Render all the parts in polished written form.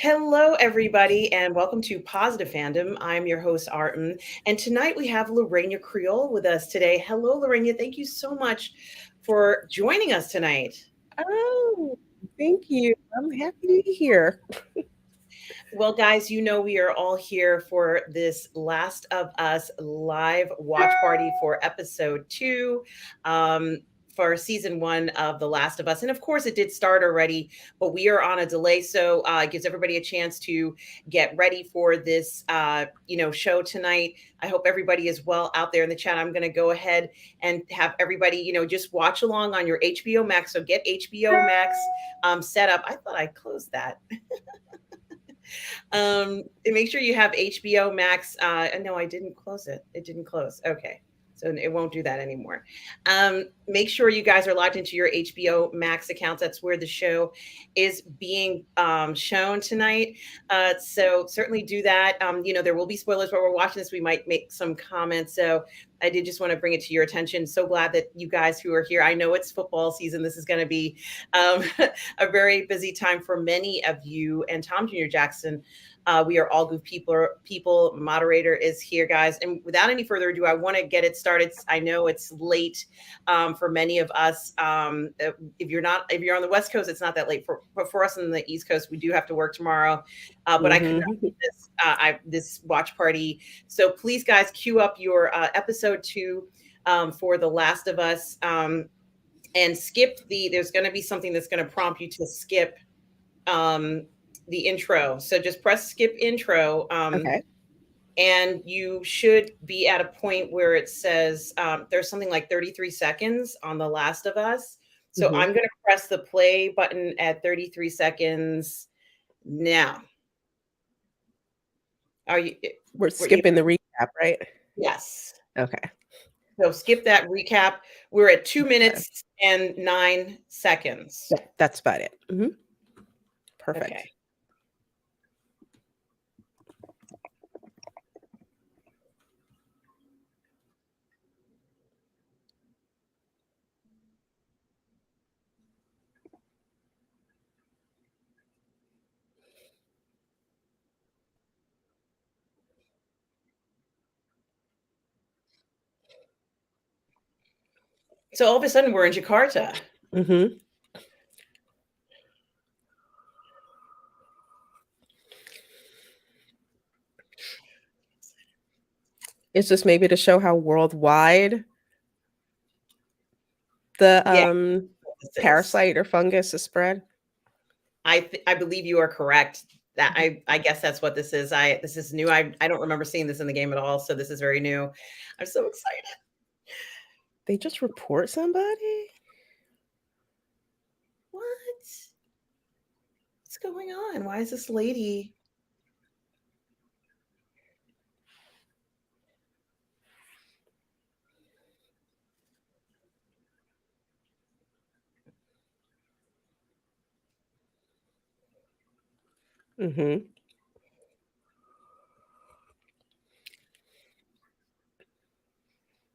Hello, everybody, and welcome to Positive Fandom. I'm your host, Artem, and tonight we have Lorena Creole with us today. Hello, Lorena. Thank you so much for joining us tonight. Oh, thank you. I'm happy to be here. Well, guys, you know we are all here for this Last of Us live watch party for episode two. For season one of The Last of Us. And of course, it did start already, but we are on a delay. So it gives everybody a chance to get ready for this, show tonight. I hope everybody is well out there in the chat. I'm going to go ahead and have everybody, just watch along on your HBO Max. So get HBO Max set up. I thought I closed that. And make sure you have HBO Max. No, I didn't close it. It didn't close. Okay. So it won't do that anymore. Make sure you guys are logged into your HBO Max accounts. That's where the show is being shown tonight. So certainly do that. There will be spoilers while we're watching this. We might make some comments. So I did just want to bring it to your attention. So glad that you guys who are here. I know it's football season. This is going to be a very busy time for many of you. And Tom Jr. Jackson, we are all good people. Moderator is here, guys. And without any further ado, I want to get it started. I know it's late for many of us. If you're on the West Coast, it's not that late. But for us on the East Coast, we do have to work tomorrow. But I could not do this watch party. So please, guys, queue up your episode 2 for The Last of Us. And skip there's going to be something that's going to prompt you to skip the intro. So just press skip intro. Okay. And you should be at a point where it says there's something like 33 seconds on The Last of Us. So I'm going to press the play button at 33 seconds now. We're skipping the recap, right? Yes. Okay. So skip that recap. We're at 2 minutes and 9 seconds. That's about it. Perfect. Okay. So all of a sudden we're in Jakarta. It's just maybe to show how worldwide the parasite or fungus is spread. I believe you are correct. That I guess that's what this is. This is new. I don't remember seeing this in the game at all, so this is very new. I'm so excited. They just report somebody? What? What's going on? Why is this lady?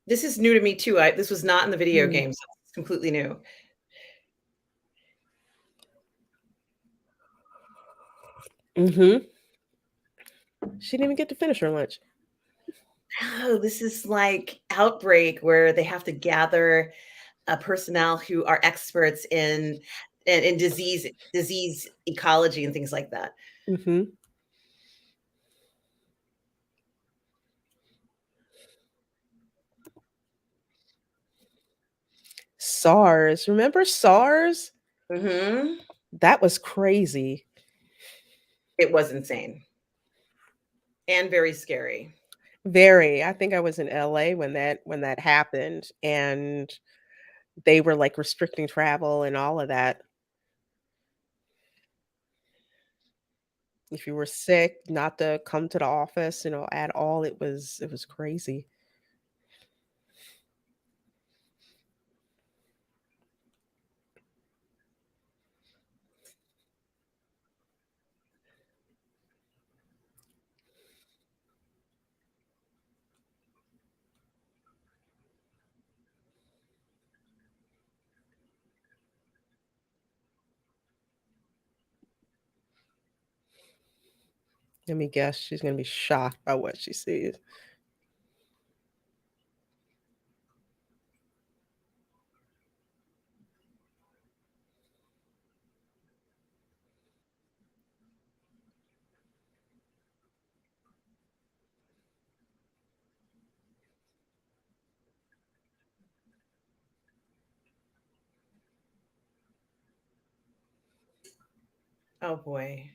This is new to me too. This was not in the video game, so it's completely new. She didn't even get to finish her lunch. Oh, this is like Outbreak, where they have to gather personnel who are experts in disease ecology and things like that. SARS. Remember SARS? That was crazy. It was insane. And very scary. Very. I think I was in LA when that happened, and they were like restricting travel and all of that. If you were sick, not to come to the office, at all. It was crazy. Let me guess, she's gonna be shocked by what she sees. Oh boy.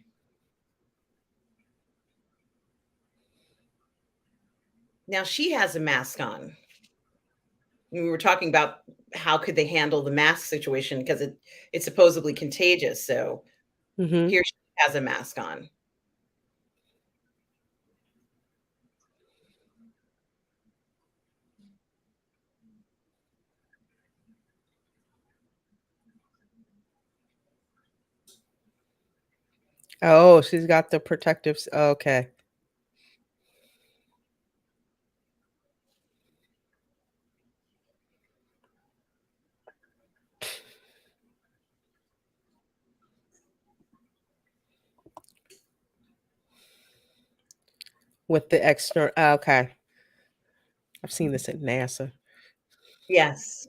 Now she has a mask on. We were talking about how could they handle the mask situation because it's supposedly contagious. So Mhm. here she has a mask on. Oh, she's got the protective okay. With the extra okay. I've seen this at NASA. Yes.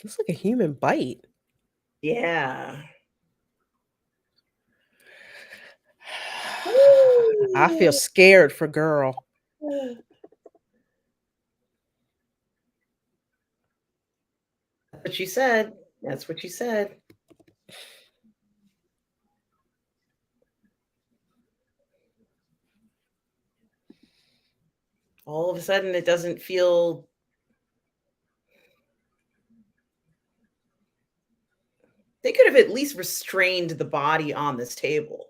Looks like a human bite. Yeah. I feel scared for girl. That's what you said. That's what you said. All of a sudden, it doesn't feel. They could have at least restrained the body on this table.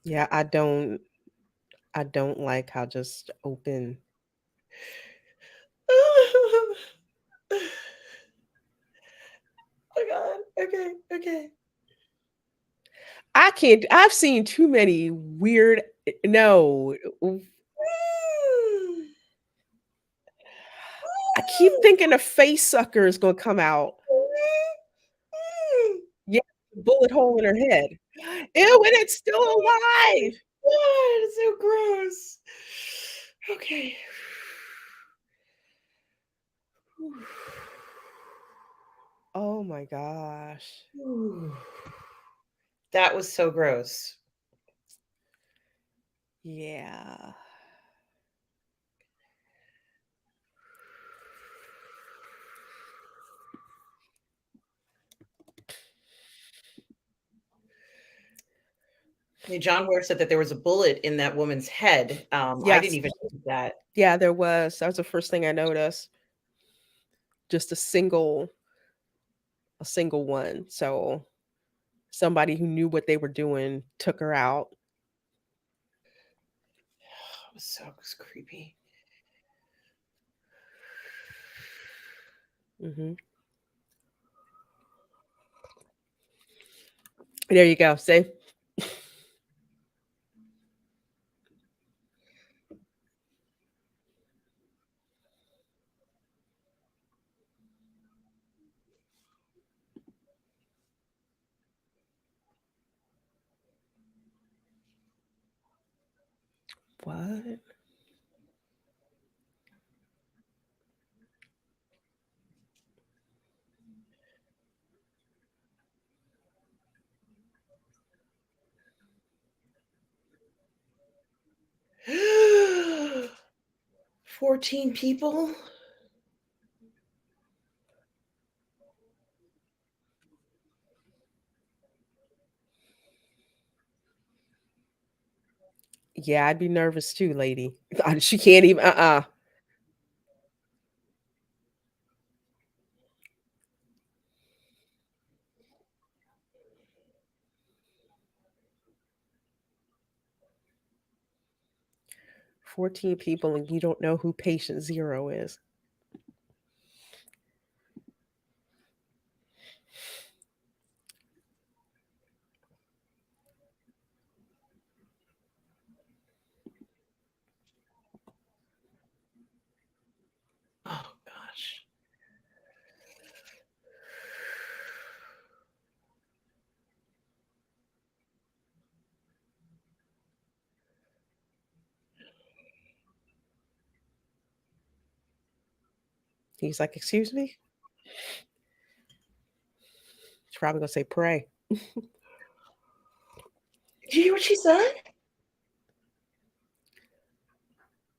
Yeah, I don't like how just open. Oh my god. Okay. Okay. I can't I've seen too many weird no. Mm. I keep thinking a face sucker is gonna come out. Yeah, bullet hole in her head. Ew, and it's still alive. God, it's so gross. Okay. Oh my gosh. That was so gross. Yeah. Yeah, John Ware said that there was a bullet in that woman's head. I didn't Yes. even know that. Yeah, there was. That was the first thing I noticed. Just a single one. So somebody who knew what they were doing took her out. It was creepy. Mhm. There you go. See? What? 14 people? Yeah, I'd be nervous too, lady. She can't even 14 people and you don't know who patient 0 is. He's like, "Excuse me?" She's probably gonna say, "Pray." Did you hear what she said?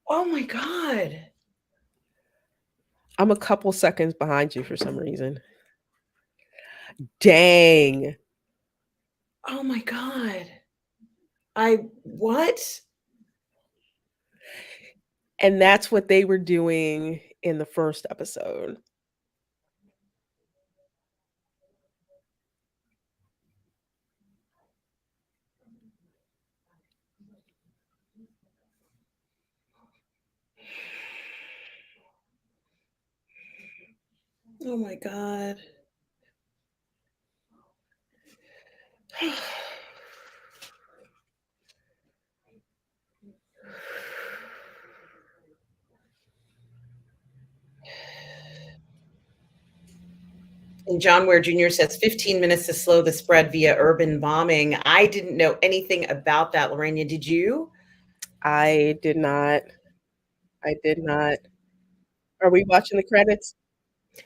Oh my god. I'm a couple seconds behind you for some reason. Dang. Oh my god. I what? And that's what they were doing in the first episode. Oh my god. And John Ware Jr. says 15 minutes to slow the spread via urban bombing. I didn't know anything about that, Lorena. Did you? I did not. I did not. Are we watching the credits?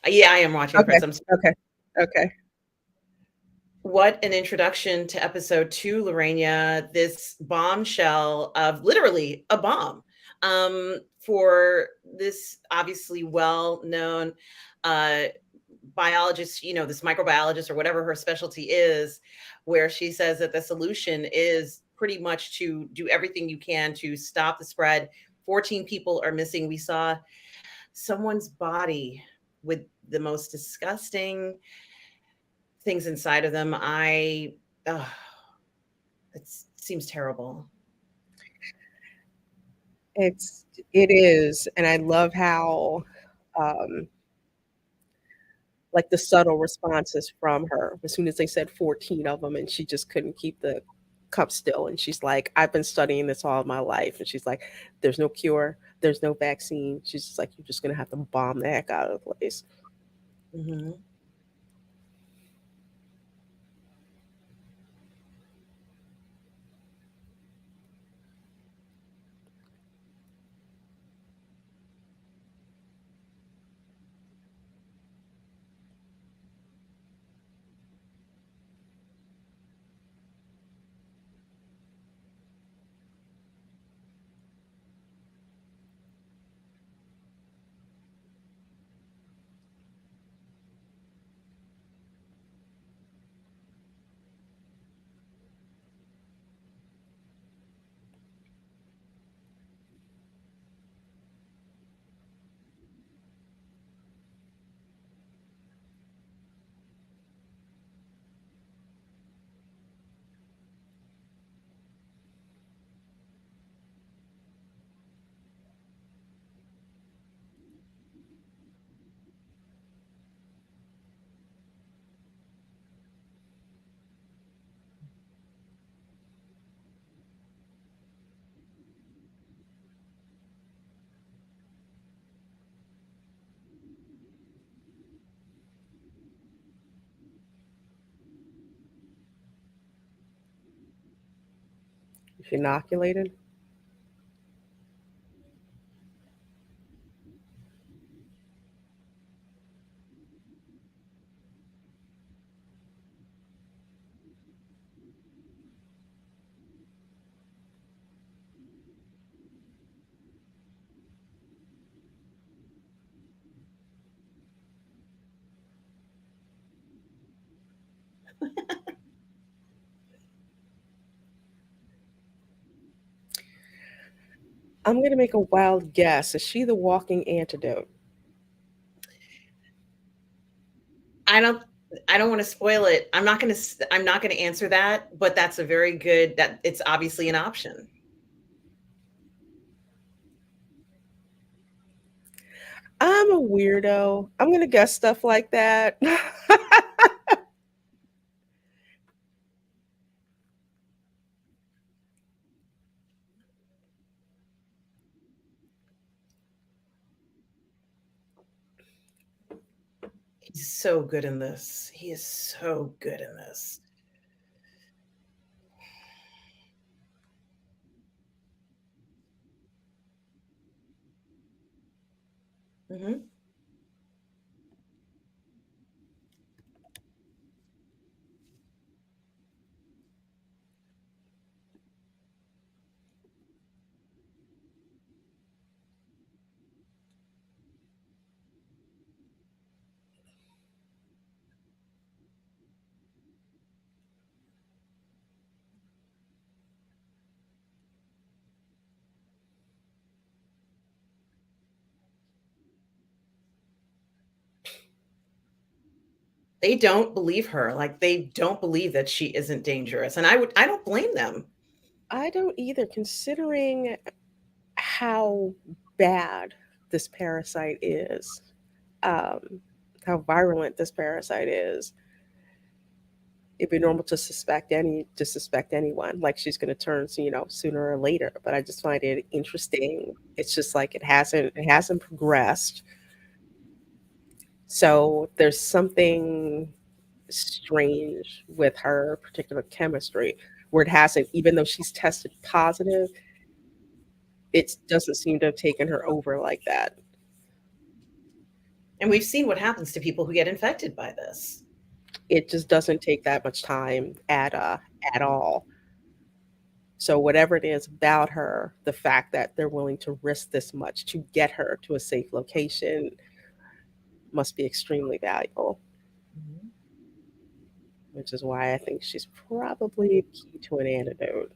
Yeah, I am watching the Okay. credits. Okay. Okay. What an introduction to episode 2, Lorena. This bombshell of literally a bomb for this obviously well known uh, biologist, this microbiologist or whatever her specialty is, where she says that the solution is pretty much to do everything you can to stop the spread. 14 people are missing. We saw someone's body with the most disgusting things inside of them. It seems terrible. It is, and I love how, um, like, the subtle responses from her as soon as they said 14 of them, and she just couldn't keep the cup still, and she's like, "I've been studying this all my life," and she's like, "There's no cure, there's no vaccine." She's just like, "You're just gonna have to bomb the heck out of the place." Mhm. She inoculated. I'm gonna make a wild guess. Is she the walking antidote? I don't I don't want to spoil it. I'm not going to answer that, but that's a very good that it's obviously an option. I'm a weirdo. I'm gonna guess stuff like that. He's so good in this. He is so good in this. Mhm. They don't believe her, like, they don't believe that she isn't dangerous, and I don't blame them. I don't either, considering how bad this parasite is, um, how virulent this parasite is. It'd be normal to suspect anyone, like she's going to turn, sooner or later. But I just find it interesting. It's just like it hasn't progressed. So there's something strange with her particular chemistry where it hasn't, even though she's tested positive, it doesn't seem to have taken her over like that. And we've seen what happens to people who get infected by this. It just doesn't take that much time at all. So whatever it is about her, the fact that they're willing to risk this much to get her to a safe location must be extremely valuable, Mhm. which is why I think she's probably key to an antidote.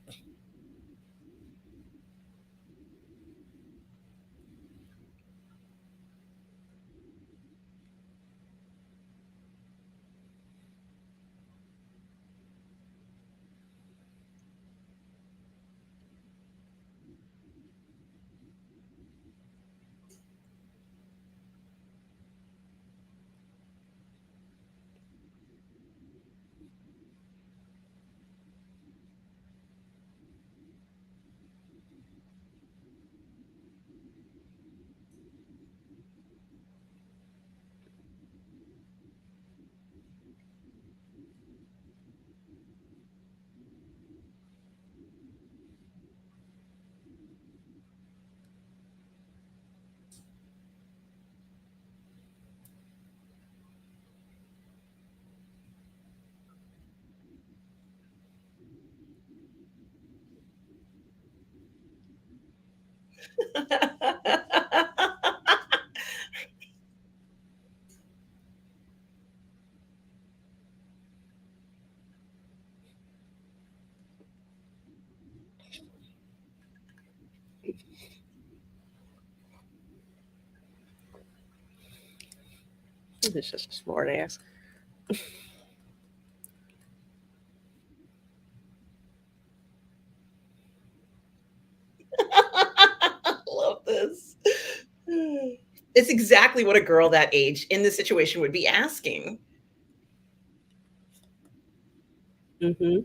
It's just a smart ass. Love this. It's exactly what a girl that age in this situation would be asking. Hmm.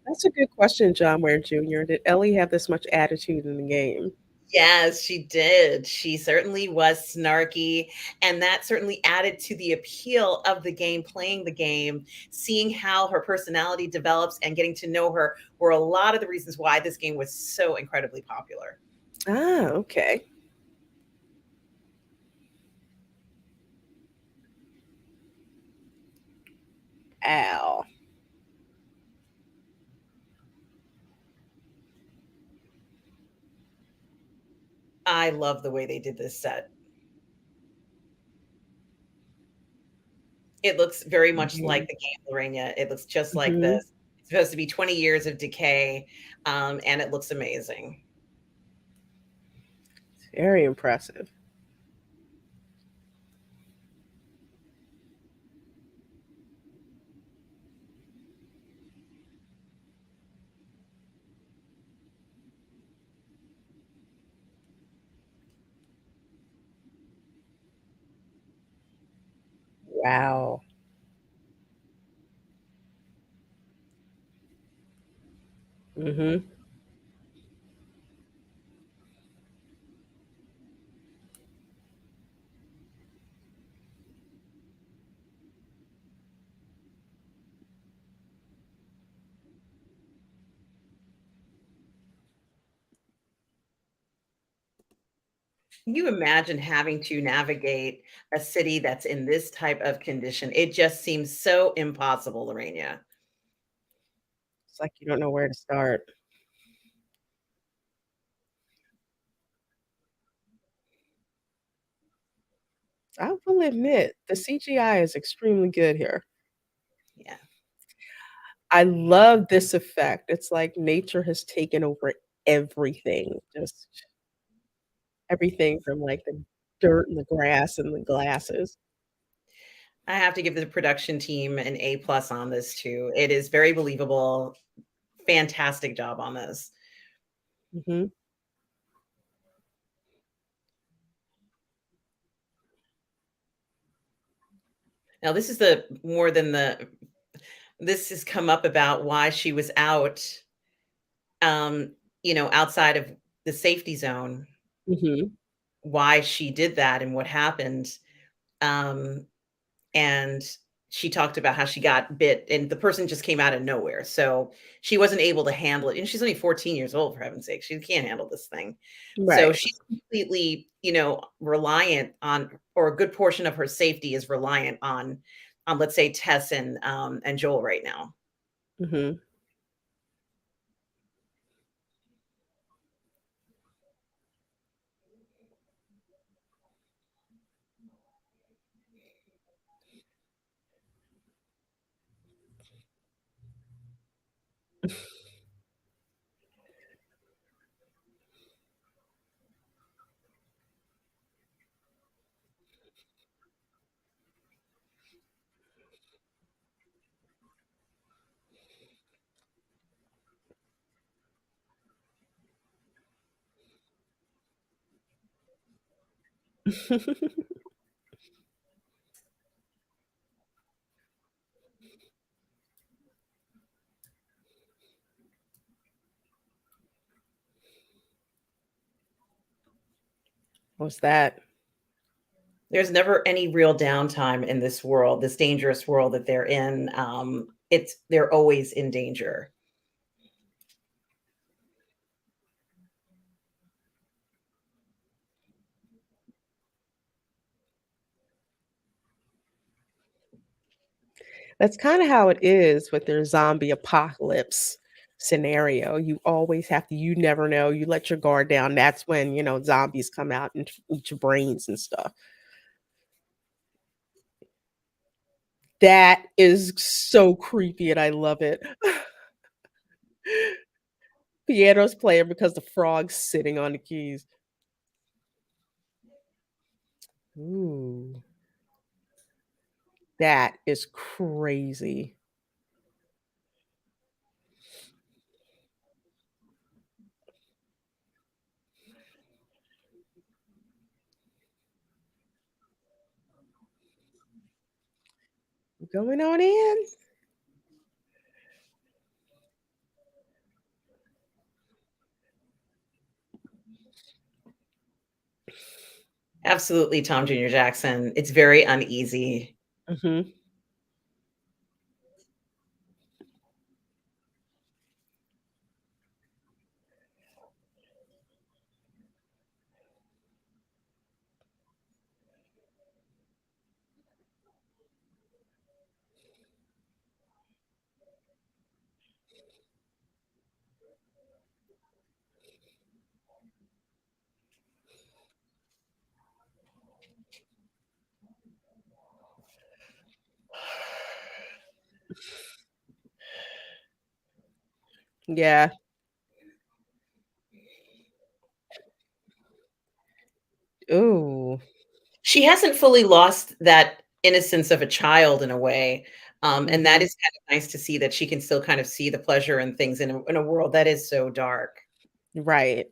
That's a good question, John Ware Jr. Did Ellie have this much attitude in the game? Yes, she did. She certainly was snarky, and that certainly added to the appeal of the game, playing the game, seeing how her personality develops and getting to know her were a lot of the reasons why this game was so incredibly popular. Ah, okay. Ow. I love the way they did this set. It looks very much Hmm. like the game Lorena. It looks just like Hmm. this. It's supposed to be 20 years of decay, and it looks amazing. Very impressive. Wow. Hmm. Can you imagine having to navigate a city that's in this type of condition? It just seems so impossible, Lorena. It's like you don't know where to start. I will admit the CGI is extremely good here. I love this effect. It's like nature has taken over everything, just everything from, like, the dirt and the grass and the glasses. I have to give the production team an A plus on this too. It is very believable. Fantastic job on this. Mhm, Now, this is the more than the this has come up about why she was out, um, outside of the safety zone, mhm. why she did that and what happened. Um, and she talked about how she got bit and the person just came out of nowhere. So she wasn't able to handle it. And she's only 14 years old, for heaven's sake. She can't handle this thing. So Right. she's completely, reliant on, or a good portion of her safety is reliant on let's say Tess and Joel right now. Mhm. What's that? There's never any real downtime in this world, this dangerous world that they're in. They're always in danger. That's kinda how it is with their zombie apocalypse scenario. You always have to you never know, you let your guard down, that's when, zombies come out and eat your brains and stuff. That is so creepy, and I love it. Piano's playing because the frog's sitting on the keys. Ooh, that is crazy. Going on in. Absolutely, Tom Jr. Jackson. It's very uneasy. Mhm. Yeah. Ooh. She hasn't fully lost that innocence of a child in a way, and that Mhm. is kind of nice to see that she can still kind of see the pleasure in things in a world that is so dark. Right.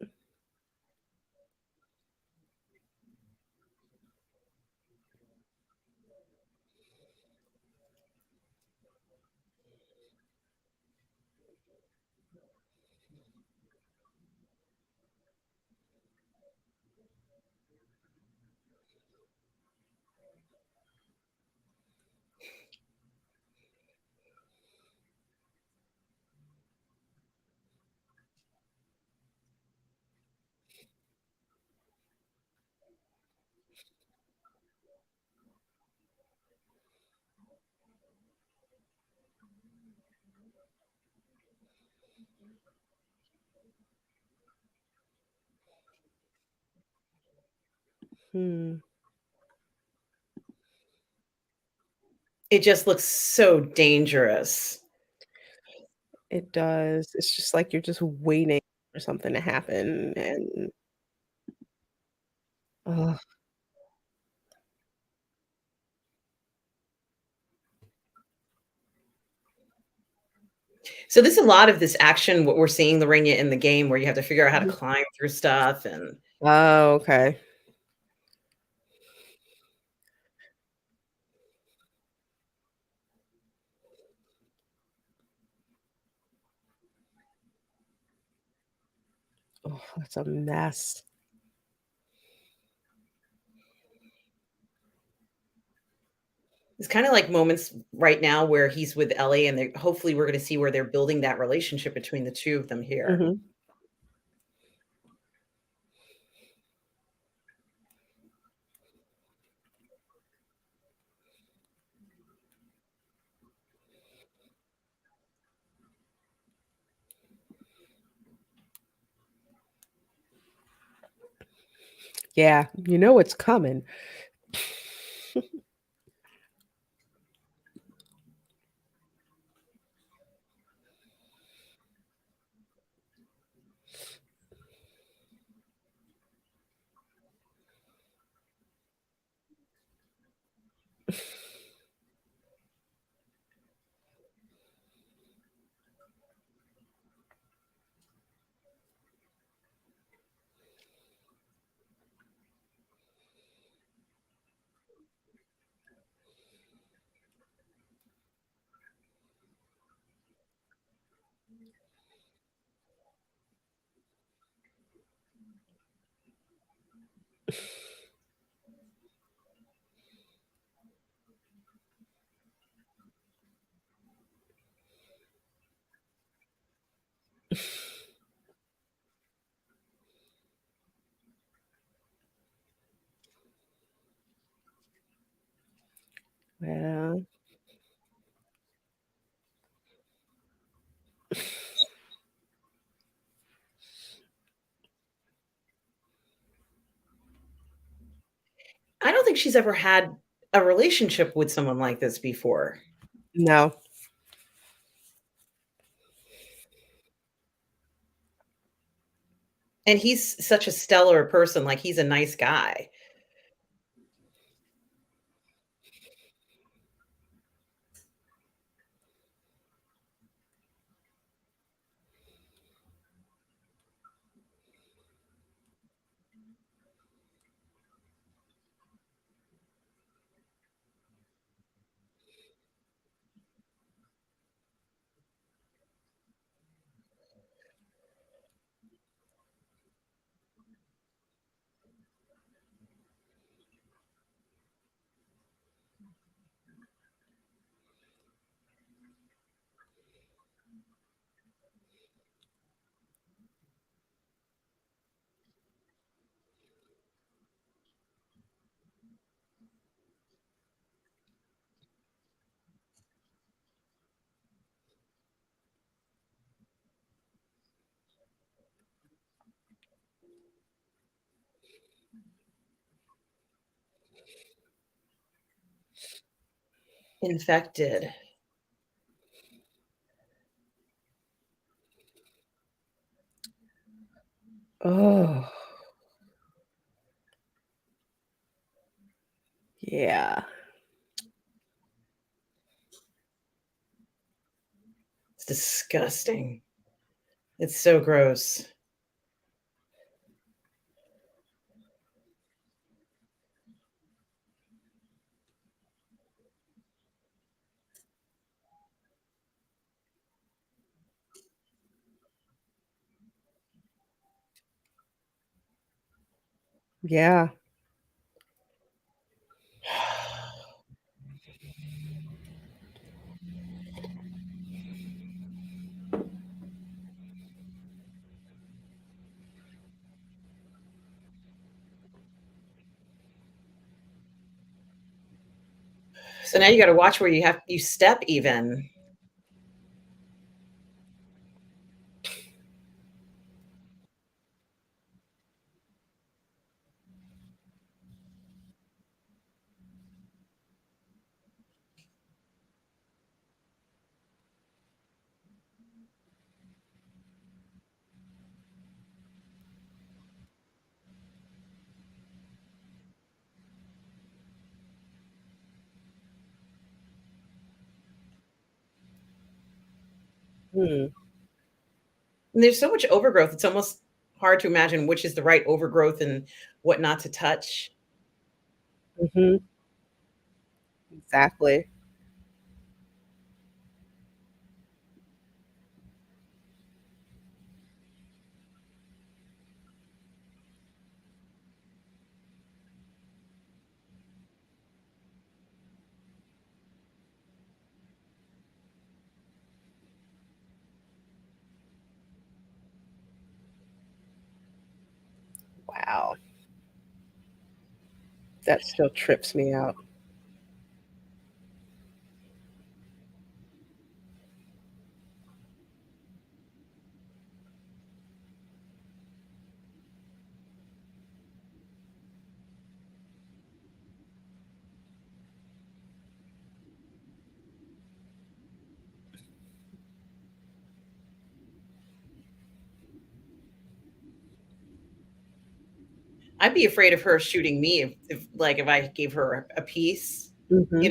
Hmm. It just looks so dangerous. It does. It's just like you're just waiting for something to happen and ugh. So there's a lot of this action, what we're seeing, Lorena, in the game where you have to figure out how to Mhm. climb through stuff and Oh, okay. Oh, that's a mess. it's kind of like moments right now where he's with Ellie and they hopefully we're going to see where they're building that relationship between the two of them here. Mhm. Yeah, you know it's coming. Well, I don't think she's ever had a relationship with someone like this before. no. And he's such a stellar person, like he's a nice guy. Infected. Oh, yeah. It's disgusting. It's so gross. Yeah. So now you gotta watch where you step even. Hmm. And there's so much overgrowth. It's almost hard to imagine which is the right overgrowth and what not to touch. Mhm. Exactly. Wow. That still trips me out. I'd be afraid of her shooting me if I gave her a piece, you Mhm. know,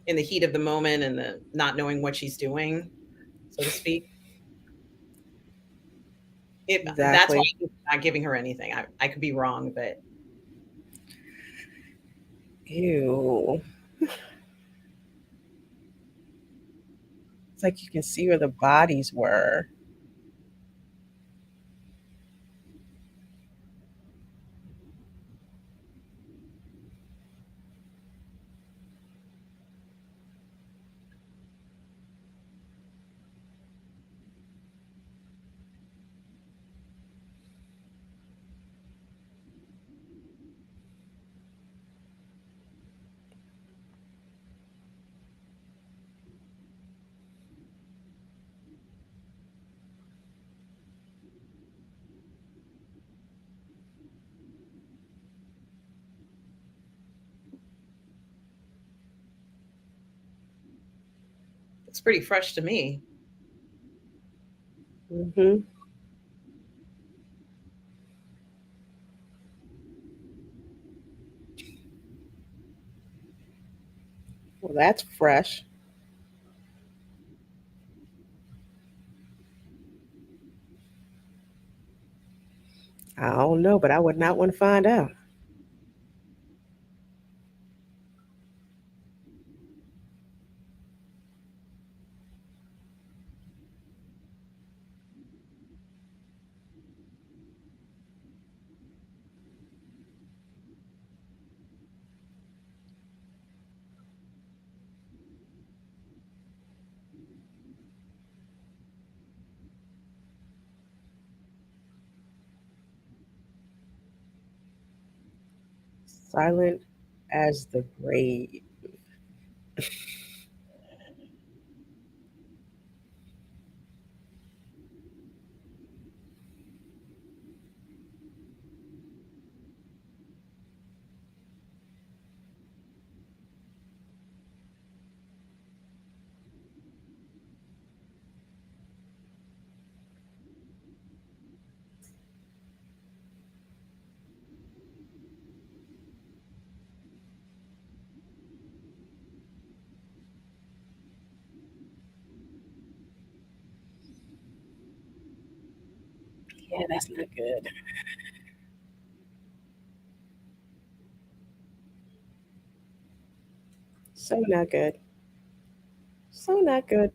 in the heat of the moment and the not knowing what she's doing, so to speak. That's why Exactly. I'm not giving her anything. I could be wrong, but Ew. It's like you can see where the bodies were. it's pretty fresh to me. Mhm. Well, that's fresh. I don't know, but I would not want to find out. Silent as the grave. Yeah, that's not good. So not good. So not good.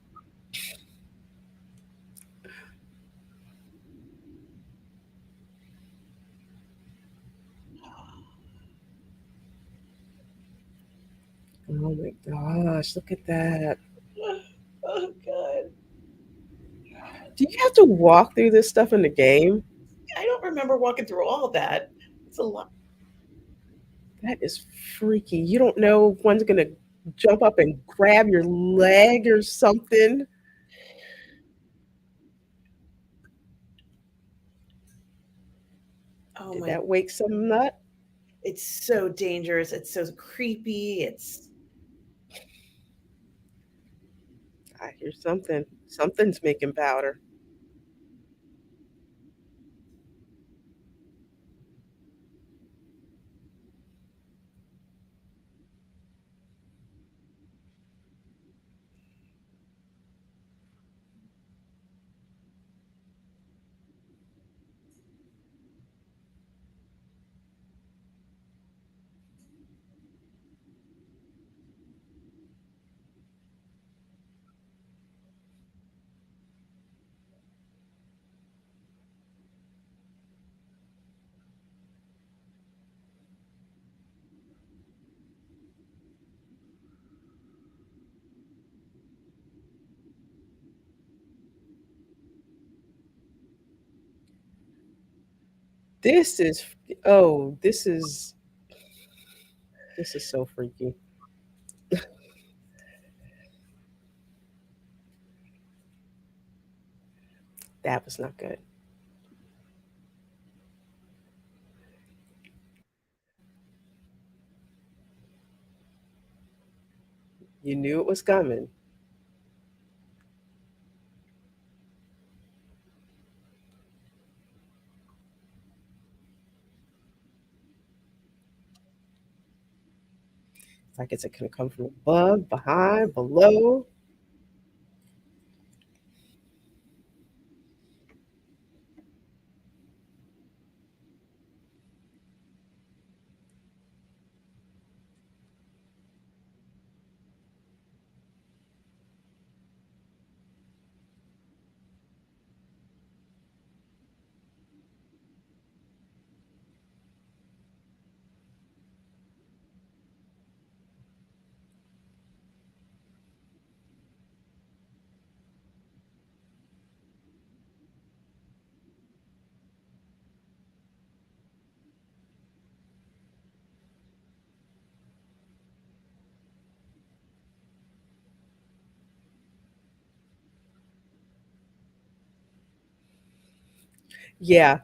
Oh my gosh, look at that. Oh god. Do you have to walk through this stuff in the game? I don't remember walking through all that. It's a lot. That is freaky. You don't know if one's gonna jump up and grab your leg or something. Oh Did my, that wake some nut? it's so dangerous. It's so creepy. It's I hear something. Something's making powder. This is oh, this is so freaky. That was not good. You knew it was coming. Like, is it gonna come from above, behind, below? Yeah.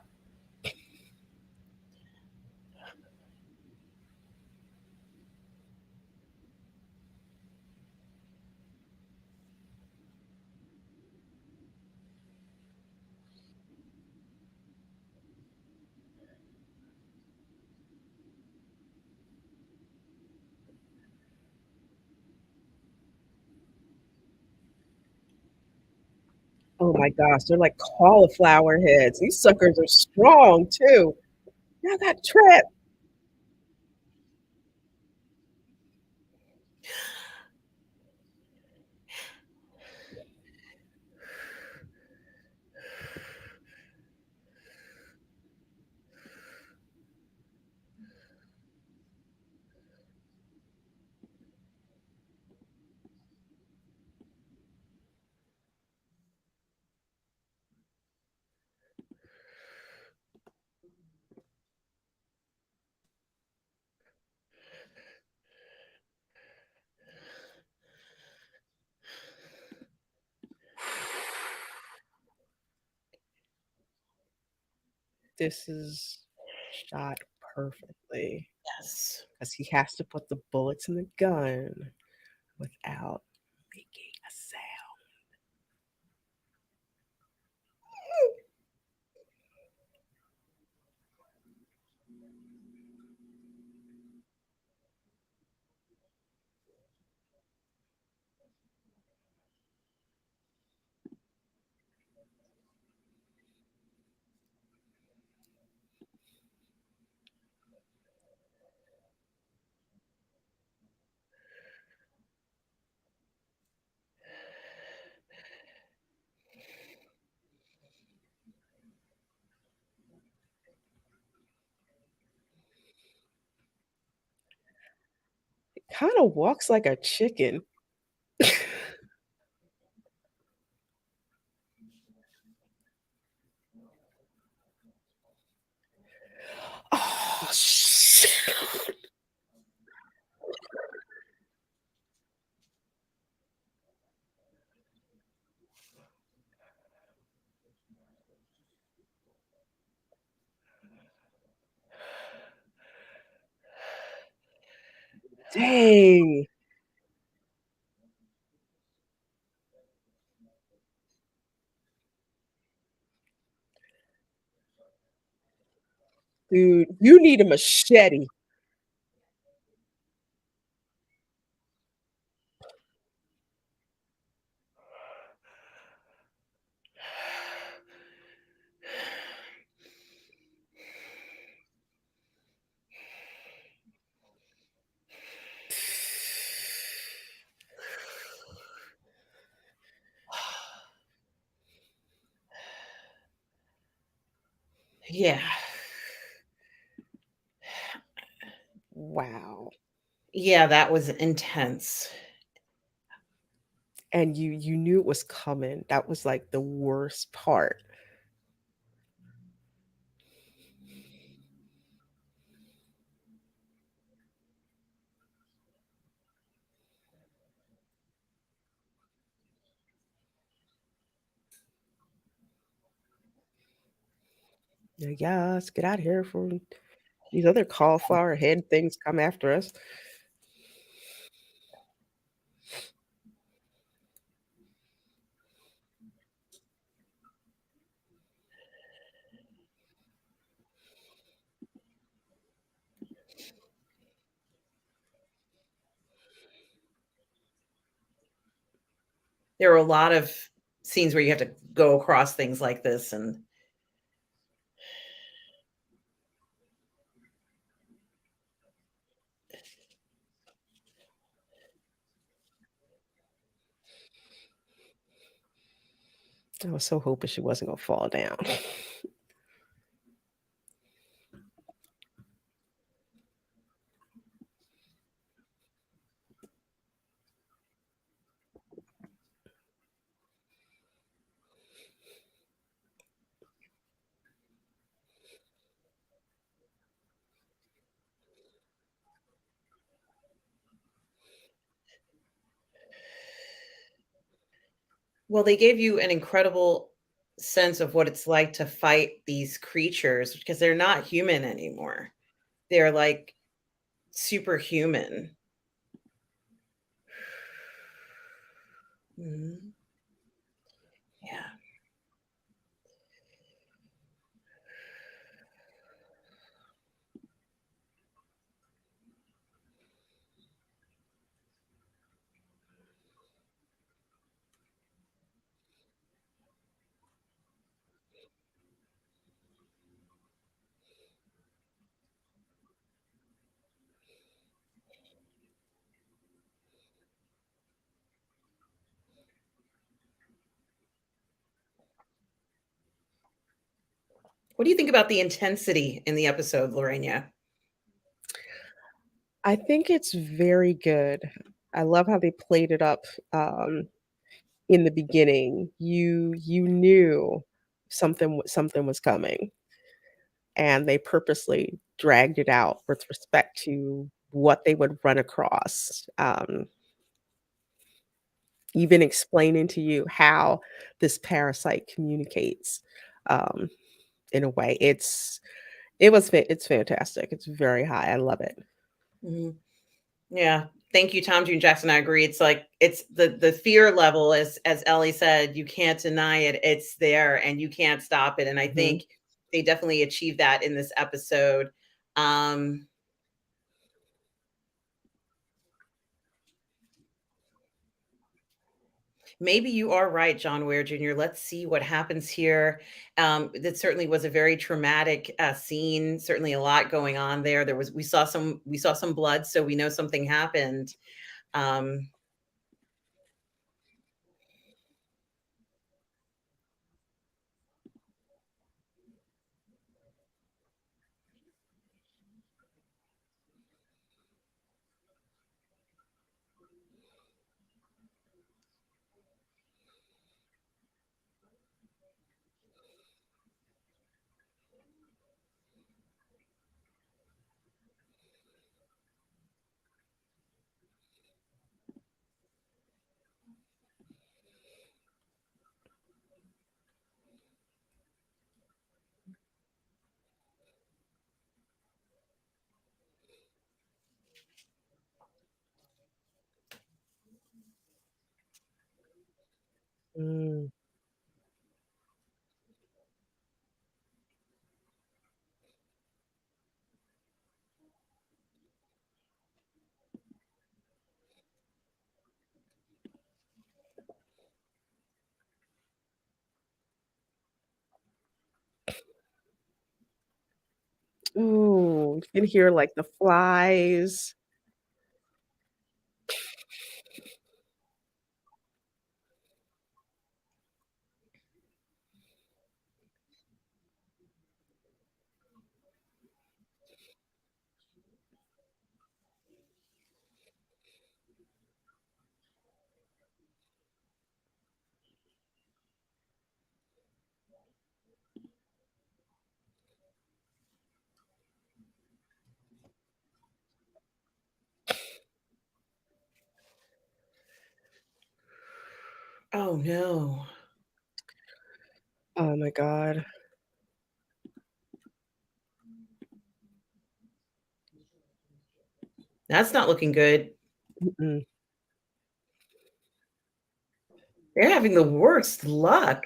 Oh my gosh, they're like cauliflower heads. These suckers are strong too. Now got trapped. This is shot perfectly Yes. because he has to put the bullets in the gun without making a sound. Kind of walks like a chicken. Oh, shit. Dang. Dude, you need a machete. Yeah. Wow. Yeah, that was intense. And you knew it was coming. That was like the worst part. Yeah, yeah, let's get out of here before these other cauliflower head things come after us. There were a lot of scenes where you have to go across things like this, and I was so hoping she wasn't gonna fall down. well, they gave you an incredible sense of what it's like to fight these creatures because they're not human anymore. They're like superhuman. Mhm. Yeah. What do you think about the intensity in the episode, Lorena? I think it's very good. I love how they played it up, um, in the beginning. You knew something was coming, and they purposely dragged it out with respect to what they would run across, even explaining to you how this parasite communicates, um, in a way. It's fantastic. It's very high. I love it. Mhm. Yeah. Thank you, Tom June Jackson. I agree. It's like it's the fear level, as Ellie said, you can't deny it. It's there and you can't stop it. And I Mhm. think they definitely achieved that in this episode. Um, Maybe you are right, John Ware Jr. Let's see what happens here. That certainly was a very traumatic scene. Certainly a lot going on there. We saw some blood, so we know something happened. Um, Mm. Ooh, you can hear, like, the flies. oh no. Oh my god. That's not looking good. Mm-mm. They're having the worst luck.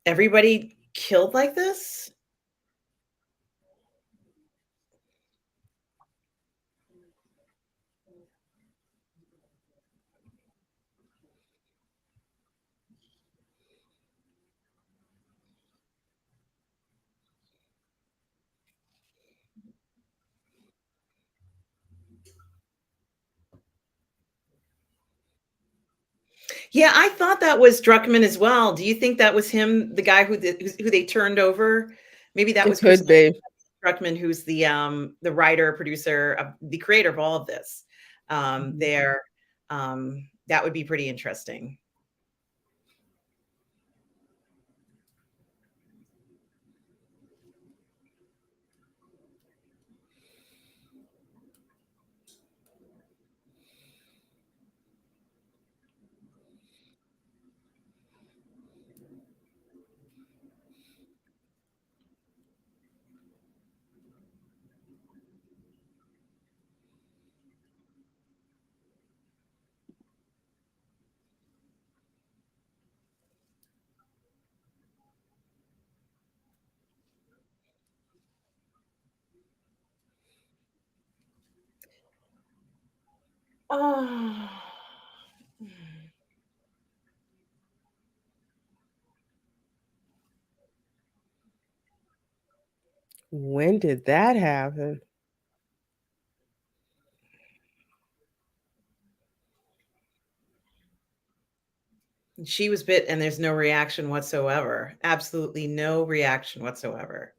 Everybody killed like this? Yeah, I thought that was Druckmann as well. Do you think that was him, the guy who they turned over? Maybe that It was could Christopher be. Druckmann, who's the writer, producer, the creator of all of this. Mhm. There, that would be pretty interesting. Oh. When did that happen? She was bit and there's no reaction whatsoever. Absolutely no reaction whatsoever.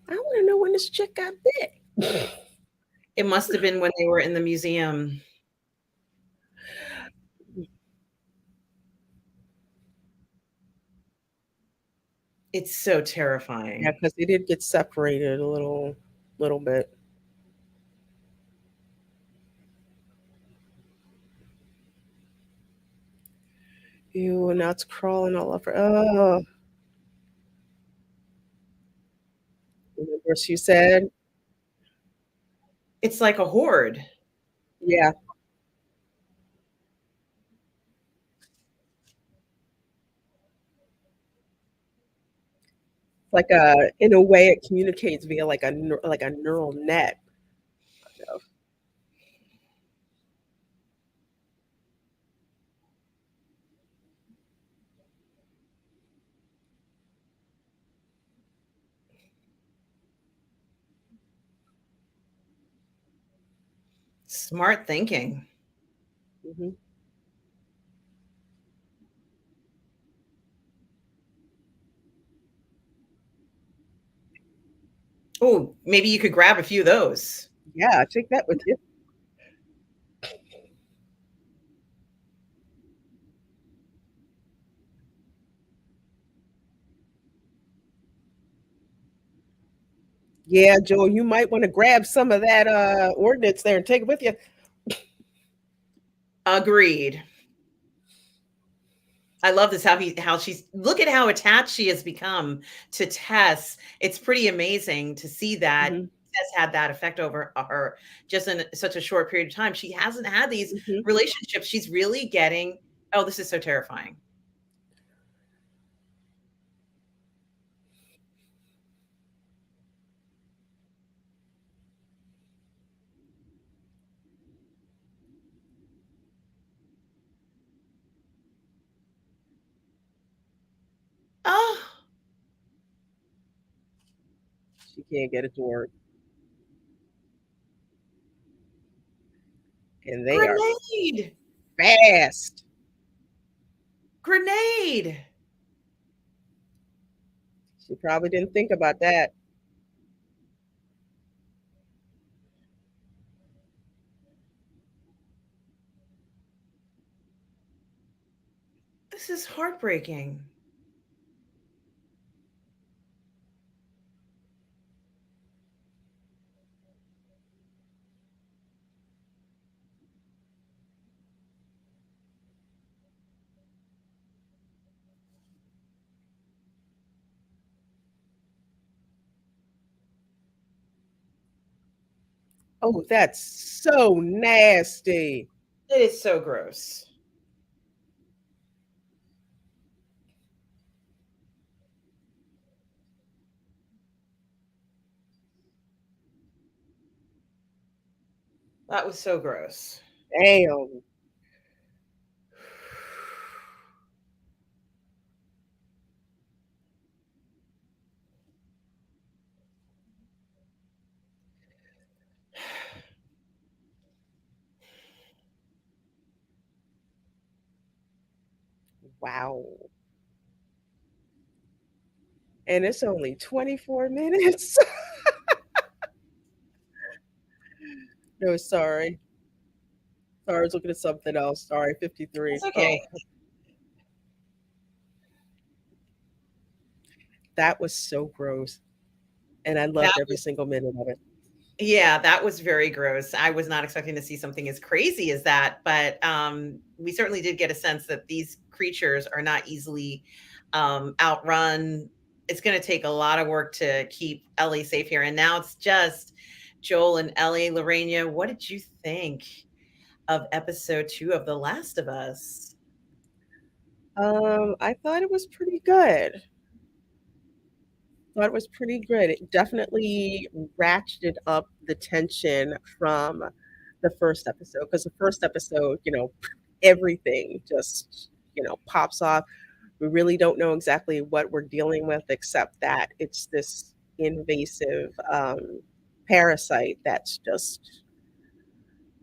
I want to know when this chick got bit. It must have been when they were in the museum. It's so Yeah, terrifying. because they did get separated a little bit. Ew, and now it's crawling all over. Oh, remember she said, It's like a horde. yeah, like in a way it communicates via like like a neural net. Smart thinking. Mhm. Oh, maybe you could grab a few of those. Yeah, take that with you. Yeah, Joel, you might want to grab some of that ordnance there and take it with you. Agreed. I love this how she's look at how attached she has become to Tess. It's pretty amazing to see that Hmm. Tess had that effect over her just in such a short period of time. She hasn't had these Hmm. relationships. She's really getting, oh, this is so terrifying. Oh, She can't get it to work. and they are Grenade. fast. Grenade. She probably didn't think about that. This is heartbreaking. Oh, that's so nasty. It is so gross. That was so gross. Damn. Wow. And it's only 24 minutes. No, sorry. Sorry, I was looking at something else. Sorry, That's 53. okay. Oh, that was so gross. And I That loved every was single minute of it. Yeah, that was very gross. I was not expecting to see something as crazy as that, but we certainly did get a sense that these creatures are not easily outrun. It's going to take a lot of work to keep Ellie safe here, and now it's just Joel and Ellie. Lorena, what did you think of episode 2 of The Last of Us? I thought it was pretty good. Thought it was pretty good. It definitely ratcheted up the tension from the first episode because the first episode, everything just, pops off. We really don't know exactly what we're dealing with, except that it's this invasive parasite that's just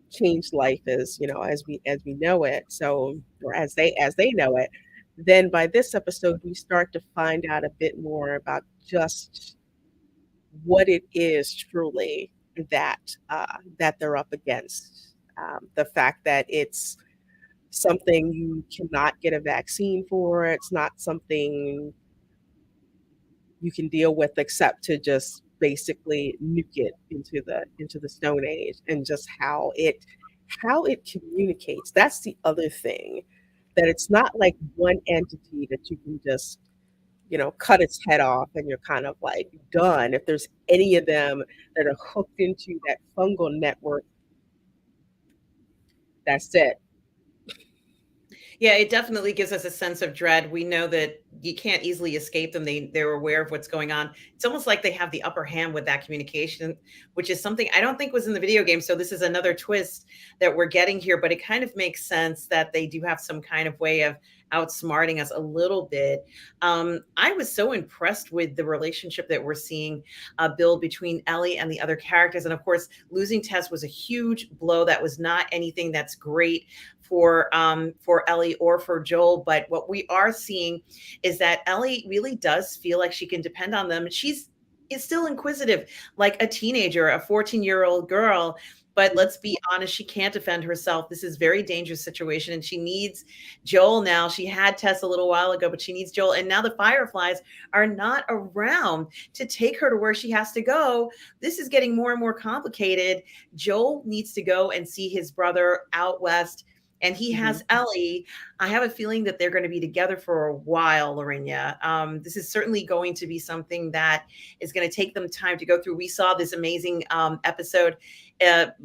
changed life as we know it. So, or as they know it. Then by this episode, we start to find out a bit more about just what it is truly that they're up against. The fact that it's something you cannot get a vaccine for. It's not something you can deal with except to just basically nuke it into the Stone Age, and just how it communicates. That's the other thing, that it's not like one entity that you can just cut its head off and you're kind of like done. If there's any of them that are hooked into that fungal network, that's it. Yeah, it definitely gives us a sense of dread. We know that you can't easily escape them. They're aware of what's going on. It's almost like they have the upper hand with that communication, which is something I don't think was in the video game. So this is another twist that we're getting here, but it kind of makes sense that they do have some kind of way of outsmarting us a little bit. I was so impressed with the relationship that we're seeing build between Ellie and the other characters. And of course, losing Tess was a huge blow. That was not anything that's great for Ellie or for Joel. But what we are seeing is that Ellie really does feel like she can depend on them. She's is still inquisitive, like a teenager, a 14-year-old girl. But let's be honest, she can't defend herself. This is a very dangerous situation, and she needs Joel now. She had Tess a little while ago, but she needs Joel. And now the Fireflies are not around to take her to where she has to go. This is getting more and more complicated. Joel needs to go and see his brother out west, and he Mhm. has Ellie. I have a feeling that they're going to be together for a while, Lorena. This is certainly going to be something that is going to take them time to go through. We saw this amazing episode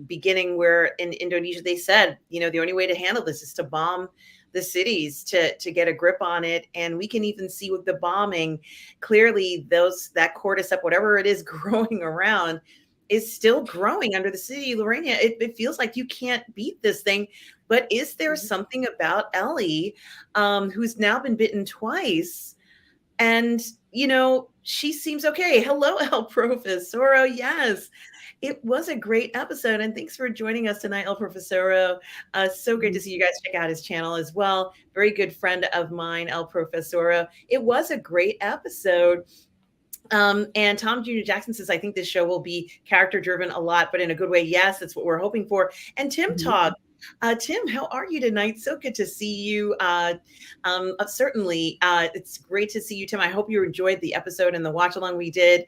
beginning where in Indonesia they said, the only way to handle this is to bomb the cities to get a grip on it. And we can even see with the bombing, clearly that cordyceps, whatever it is growing around, is still growing under the city. Lorena, it feels like you can't beat this thing. But is there Mhm. something about Ellie, who's now been bitten twice? And, she seems okay. Hello, El Professoro. Yes. It was a great episode, and thanks for joining us tonight, El Profesoro. So great to see you guys. Check out his channel as well. Very good friend of mine, El Profesoro. It was a great episode. And Tom Jr. Jackson says, I think this show will be character driven a lot, but in a good way. Yes, that's what we're hoping for. And Tim Mhm. Tog, Tim, how are you tonight? So good to see you. Certainly, it's great to see you, Tim. I hope you enjoyed the episode and the watch along we did.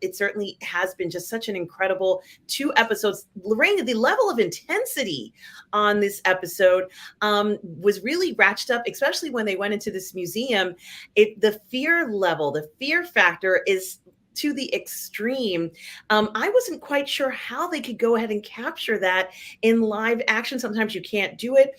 It certainly has been just such an incredible 2 episodes. Lorraine, the level of intensity on this episode was really ratcheted up, especially when they went into this museum. The fear level, the fear factor is to the extreme. I wasn't quite sure how they could go ahead and capture that in live action. Sometimes you can't do it.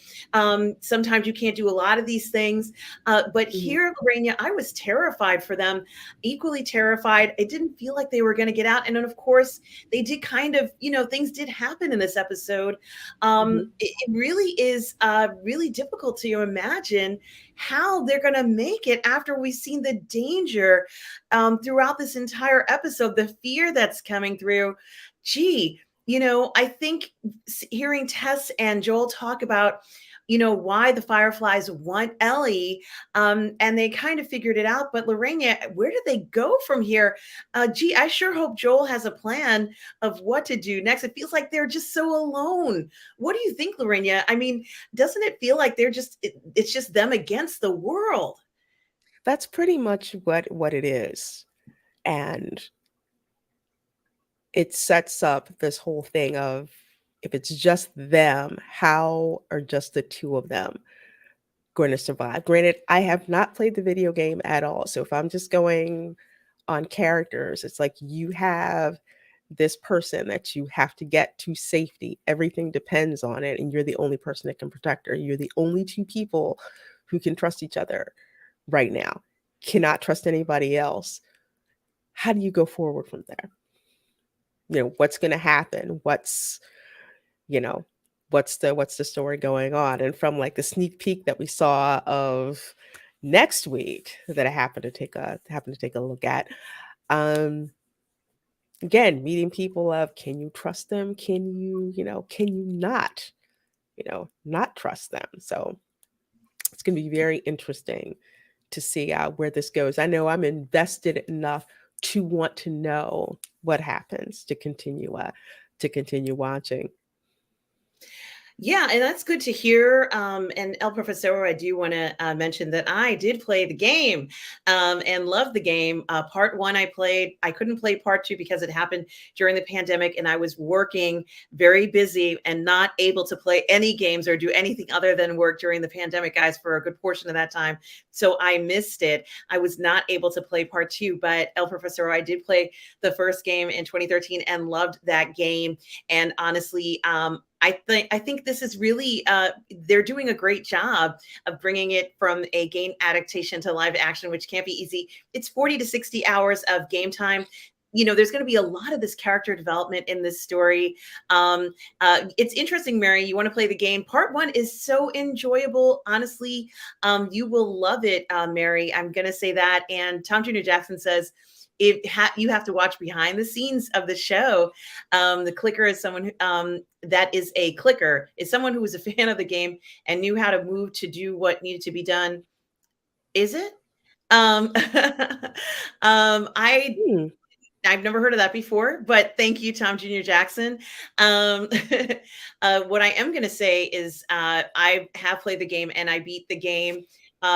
Sometimes you can't do a lot of these things. But Mhm. here, Lorena, I was terrified for them, equally terrified. It didn't feel like they were going to get out. And then, of course, they did kind of, things did happen in this episode. Mhm. It really is really difficult to imagine how they're going to make it after we've seen the danger throughout this entire episode, the fear that's coming through. Gee, I think hearing Tess and Joel talk about, why the Fireflies want Ellie, and they kind of figured it out. But Lorena, where do they go from here? Gee, I sure hope Joel has a plan of what to do next. It feels like they're just so alone. What do you think, Lorena? I mean, doesn't it feel like it's just them against the world? That's pretty much what it is, and it sets up this whole thing of if it's just them, how are just the 2 of them going to survive? Granted, I have not played the video game at all, so if I'm just going on characters, it's like you have this person that you have to get to safety. Everything depends on it, and you're the only person that can protect her. You're the only 2 people who can trust each other right now. Cannot trust anybody else. How do you go forward from there? What's going to happen? You know, what's the story going on? And from like the sneak peek that we saw of next week that I happened to take a look at, um again, meeting people of can you trust them? Can you not trust them? So it's going to be very interesting to see where this goes. I know I'm invested enough to want to know what happens to continue watching. Yeah, and that's good to hear. And El Profesor, I do want to mention that I did play the game and love the game. Part one I played. I couldn't play part two because it happened during the pandemic and I was working very busy and not able to play any games or do anything other than work during the pandemic, guys, for a good portion of that time. So I missed it. I was not able to play part two, but El Profesor, I did play the first game in 2013 and loved that game. And honestly, I think this is really they're doing a great job of bringing it from a game adaptation to live action, which can't be easy. It's 40 to 60 hours of game time. There's going to be a lot of this character development in this story. It's interesting, Mary. You want to play the game? Part one is so enjoyable. Honestly, you will love it, Mary. I'm going to say that. And Tom Jr. Jackson says, you have to watch behind the scenes of the show. The clicker is someone that is a clicker is someone who was a fan of the game and knew how to move to do what needed to be done. Is it? Um, I Hmm. I've never heard of that before, but thank you, Tom Jr. Jackson. Um, what I am going to say is I have played the game and I beat the game.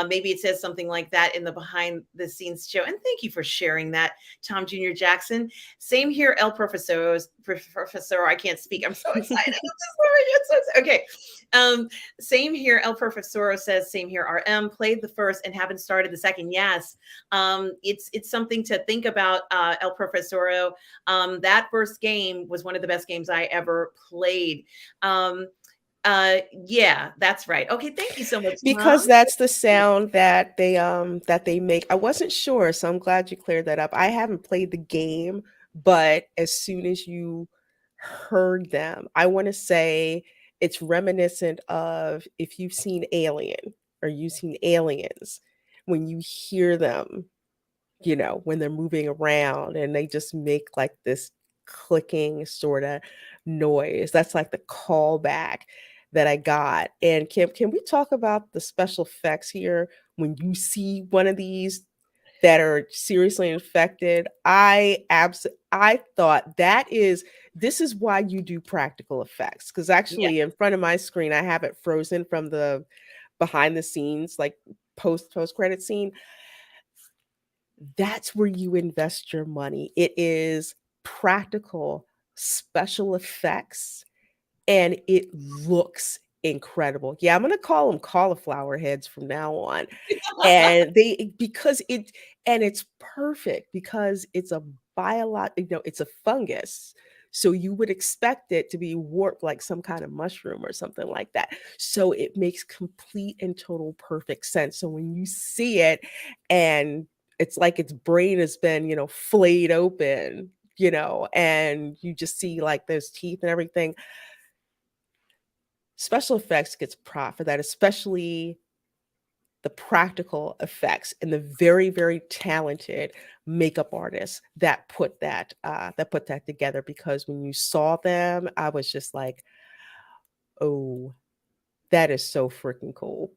Maybe it says something like that in the behind the scenes show. And thank you for sharing that, Tom Jr. Jackson. Same here, El Professor. I can't speak. I'm so excited. Okay. Same here. El Profesoro says, same here. RM played the first and haven't started the second. Yes. It's something to think about, El Profesoro. That first game was one of the best games I ever played. Yeah, that's right. Okay, thank you so much, Because Tom. that's the sound that they make. I wasn't sure, so I'm glad you cleared that up. I haven't played the game, but as soon as you heard them, I want to say it's reminiscent of if you've seen Alien or you've seen Aliens, when you hear them, when they're moving around and they just make like this clicking sort of noise. That's like the callback that I got. And can we talk about the special effects here when you see one of these that are seriously infected? I thought this is why you do practical effects, because Yeah. actually in front of my screen I have it frozen from the behind the scenes, like post credit scene. That's where you invest your money. It is practical special effects, and it looks incredible. Yeah, I'm gonna call them cauliflower heads from now on. And they because it and it's perfect because it's a it's a fungus. So you would expect it to be warped like some kind of mushroom or something like that. So it makes complete and total perfect sense. So when you see it and it's like its brain has been, flayed open, and you just see like those teeth and everything. Special effects gets prop for that, especially the practical effects and the very, very talented makeup artists that put that together. Because when you saw them, I was just like, oh, that is so freaking cool.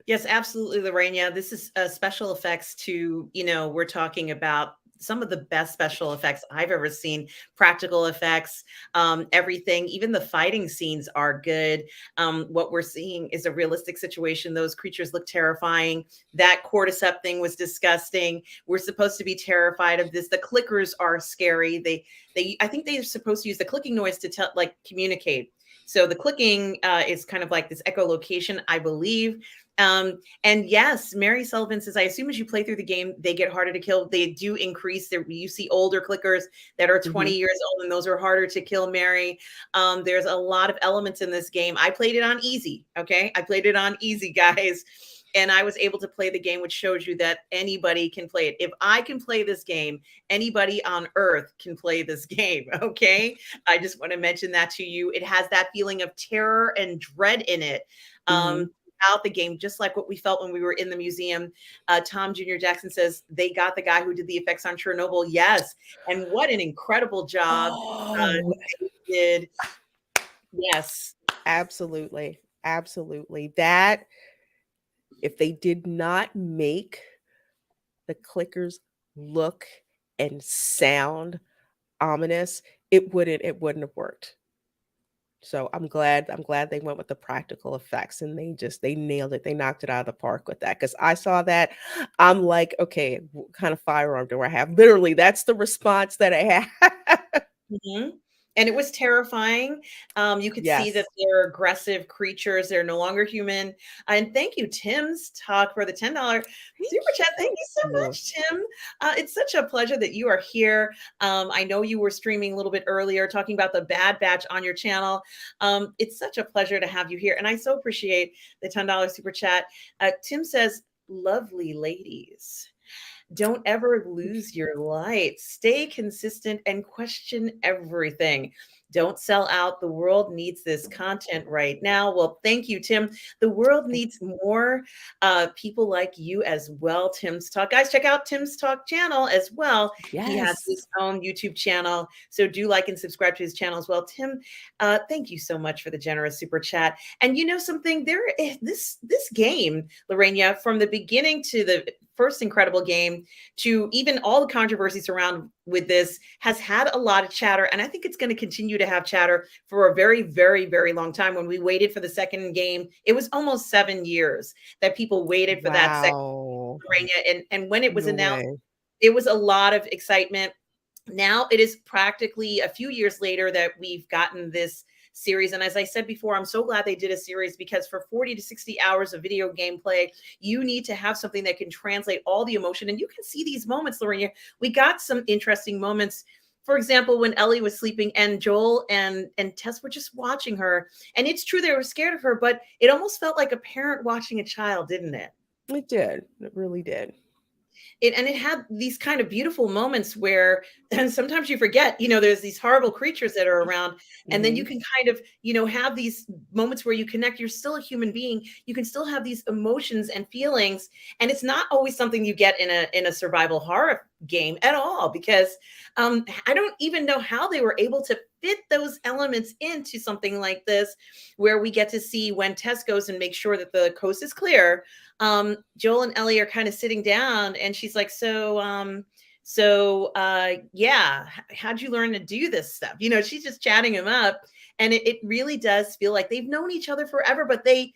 Yes, absolutely, Lorraine. Yeah, this is special effects to, we're talking about some of the best special effects I've ever seen, practical effects, everything, even the fighting scenes are good. What we're seeing is a realistic situation. Those creatures look terrifying. That cordyceps thing was disgusting. We're supposed to be terrified of this. The clickers are scary. I think they're supposed to use the clicking noise to tell, like, communicate. So the clicking is kind of like this echolocation, I believe. And yes, Mary Sullivan says, I assume as you play through the game, they get harder to kill. They do increase their, you see older clickers that are 20 Mhm. years old, and those are harder to kill, Mary. There's a lot of elements in this game. I played it on easy. Okay. I played it on easy, guys. And I was able to play the game, which shows you that anybody can play it. If I can play this game, anybody on earth can play this game. Okay. I just want to mention that to you. It has that feeling of terror and dread in it. Mhm. Out the game, just like what we felt when we were in the museum. Tom Jr. Jackson says they got the guy who did the effects on Chernobyl. Yes. And what an incredible job Oh, they did. Yes. absolutely. Absolutely. That if they did not make the clickers look and sound ominous, it wouldn't have worked. So I'm glad they went with the practical effects, and they nailed it. They knocked it out of the park with that. Because I saw that, I'm like, okay, what kind of firearm do I have? Literally, that's the response that I had. Mhm. And it was terrifying. You could see that Yes. they're aggressive creatures. They're no longer human. And thank you, Tim's Talk, for the $10 super chat. Thank Thank you so you. much, Tim. It's such a pleasure that you are here. I know you were streaming a little bit earlier, talking about the Bad Batch on your channel. It's such a pleasure to have you here. And I so appreciate the $10 super chat. Tim says, lovely ladies. Don't ever lose your light. Stay consistent and question everything. Don't sell out. The world needs this content right now. Well, thank you, Tim. The world needs more people like you as well. Tim's Talk. Guys, check out Tim's Talk channel as well. He has his Yes. own YouTube channel. So do like and subscribe to his channel as well. Tim, thank you so much for the generous super chat. And you know something, this game, Lorena, from the beginning to the first incredible game to even all the controversies around with this has had a lot of chatter. And I think it's going to continue to have chatter for a very, very, very long time. When we waited for the second game, it was almost 7 years that people waited for that second Wow. Reina. And when it was No announced, way. it was a lot of excitement. Now it is practically a few years later that we've gotten this series. And as I said before, I'm so glad they did a series, because for 40 to 60 hours of video gameplay, you need to have something that can translate all the emotion. And you can see these moments, Lorena. We got some interesting moments. For example, when Ellie was sleeping and Joel and Tess were just watching her. And it's true, they were scared of her, but it almost felt like a parent watching a child, didn't it? It did. It really did. it had these kind of beautiful moments where and sometimes you forget, there's these horrible creatures that are around, and then you Mhm. can kind of, have these moments where you connect. You're still a human being. You can still have these emotions and feelings, and it's not always something you get in a survival horror game at all, because I don't even know how they were able to fit those elements into something like this, where we get to see when Tess goes and makes sure that the coast is clear. Joel and Ellie are kind of sitting down, and she's like, yeah, how'd you learn to do this stuff? She's just chatting him up, and it really does feel like they've known each other forever, but they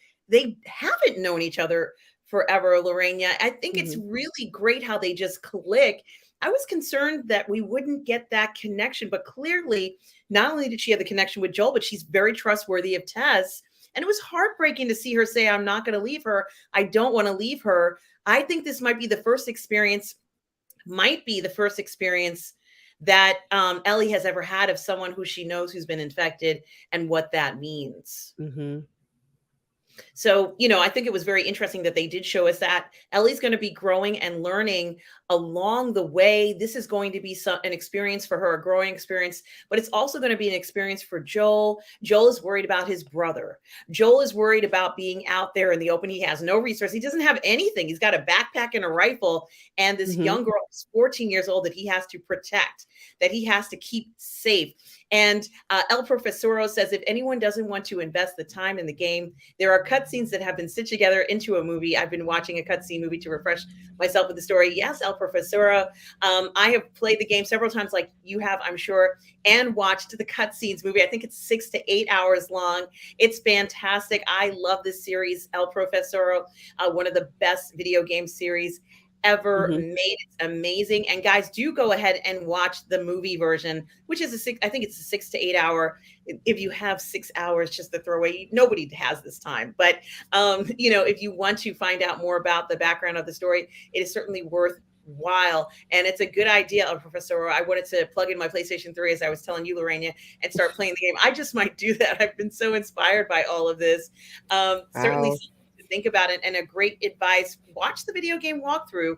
haven't known each other forever, Lorena. I think it's Mhm. really great how they just click. I was concerned that we wouldn't get that connection, but clearly, not only did she have the connection with Joel, but she's very trustworthy of Tess. And it was heartbreaking to see her say, I'm not going to leave her. I don't want to leave her. I think this might be the first experience that Ellie has ever had of someone who she knows who's been infected and what that means. Mhm. So, I think it was very interesting that they did show us that Ellie's going to be growing and learning along the way. This is going to be an experience for her, a growing experience, but it's also going to be an experience for Joel. Joel is worried about his brother. Joel is worried about being out there in the open. He has no resource. He doesn't have anything. He's got a backpack and a rifle, and this Mhm. young girl is 14 years old that he has to protect, that he has to keep safe. And El Profesoro says if anyone doesn't want to invest the time in the game, there are cutscenes that have been stitched together into a movie. I've been watching a cutscene movie to refresh myself with the story. Yes, El Profesoro. I have played the game several times, like you have, I'm sure, and watched the cutscenes movie. I think it's 6 to 8 hours long. It's fantastic. I love this series, El Profesoro, one of the best video game series ever Mhm. made. It's amazing. And guys, do go ahead and watch the movie version, which is I think it's a 6 to 8 hour. If you have 6 hours just to throw away, nobody has this time. But if you want to find out more about the background of the story, it is certainly worth while, and it's a good idea, Professor. I wanted to plug in my PlayStation 3, as I was telling you, Lorena, and start playing the game. I just might do that. I've been so inspired by all of this. Certainly Wow. something to think about it, and a great advice. Watch the video game walkthrough.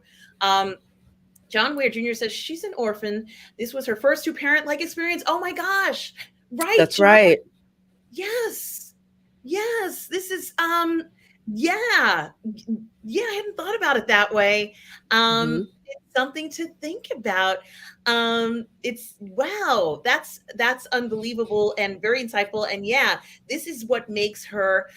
John Weir Jr. says she's an orphan. This was her first two-parent like experience. Oh my gosh. Right, That's John. right. Yes. Yes. This is yeah. Yeah, I hadn't thought about it that way. Mhm. It's something to think about. It's wow, that's unbelievable and very insightful. And yeah, this is what makes her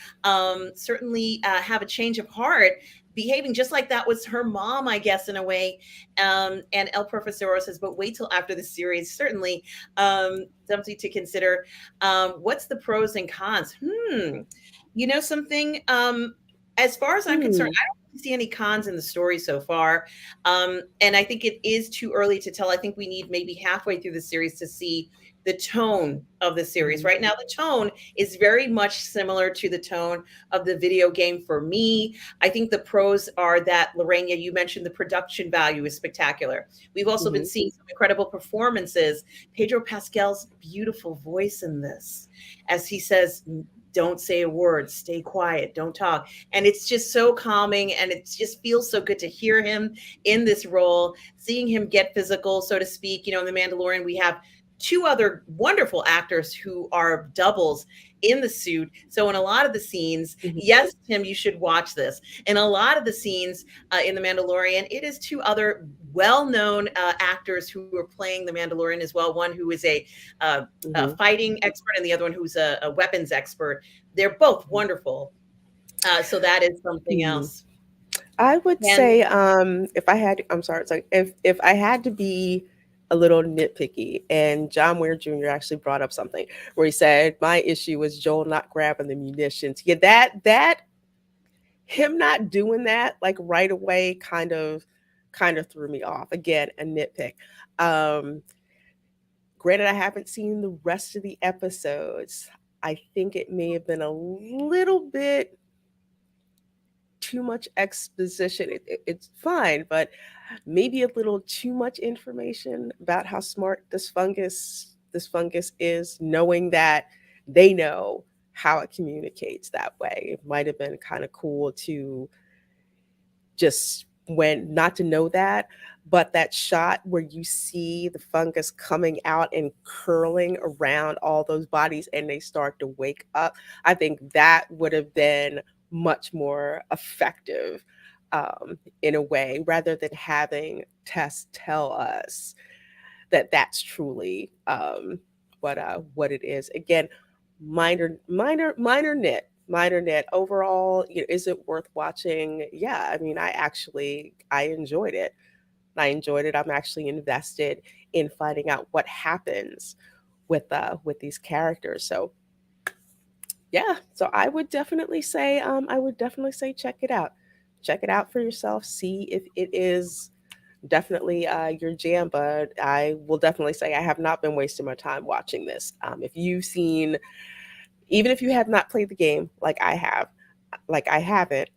certainly have a change of heart, behaving just like that was her mom, I guess, in a way. And El Profesor says, but wait till after the series. Certainly something to consider. What's the pros and cons? Something. As far as I'm concerned, Hmm. I don't really see any cons in the story so far. And I think it is too early to tell. I think we need maybe halfway through the series to see the tone of the series. Mhm. Right now, the tone is very much similar to the tone of the video game for me. I think the pros are that, Lorena, you mentioned the production value is spectacular. We've also been Mhm. seeing some incredible performances. Pedro Pascal's beautiful voice in this, as he says, don't say a word, stay quiet, don't talk. And it's just so calming, and it just feels so good to hear him in this role, seeing him get physical, so to speak. In The Mandalorian, we have two other wonderful actors who are doubles in the suit. So in a lot of the scenes, Mhm. yes, Tim, you should watch this. In a lot of the scenes in The Mandalorian, it is two other well-known actors who are playing The Mandalorian as well. One who is a Mhm. fighting expert, and the other one who's a weapons expert. They're both wonderful. So that is something Mhm. else. I would And say, if I had, I'm sorry, it's like if I had to be a little nitpicky, and John Weir Jr. actually brought up something where he said my issue was Joel not grabbing the munitions. Yeah, that him not doing that like right away kind of threw me off. Again, a nitpick. Um, Granted, I haven't seen the rest of the episodes. I think it may have been a little bit too much exposition. It's fine, but maybe a little too much information about how smart this fungus is, knowing that they know how it communicates that way. It might have been kind of cool to just when not to know that, but that shot where you see the fungus coming out and curling around all those bodies and they start to wake up, I think that would have been much more effective, in a way, rather than having Tess tell us that that's truly, what it is. Again, minor nit. Overall, is it worth watching? Yeah, I mean, I enjoyed it. I'm actually invested in finding out what happens with these characters. So yeah, so I would definitely say check it out. Check it out for yourself. See if it is definitely your jam. But I will definitely say I have not been wasting my time watching this. If you've seen, even if you have not played the game like I haven't,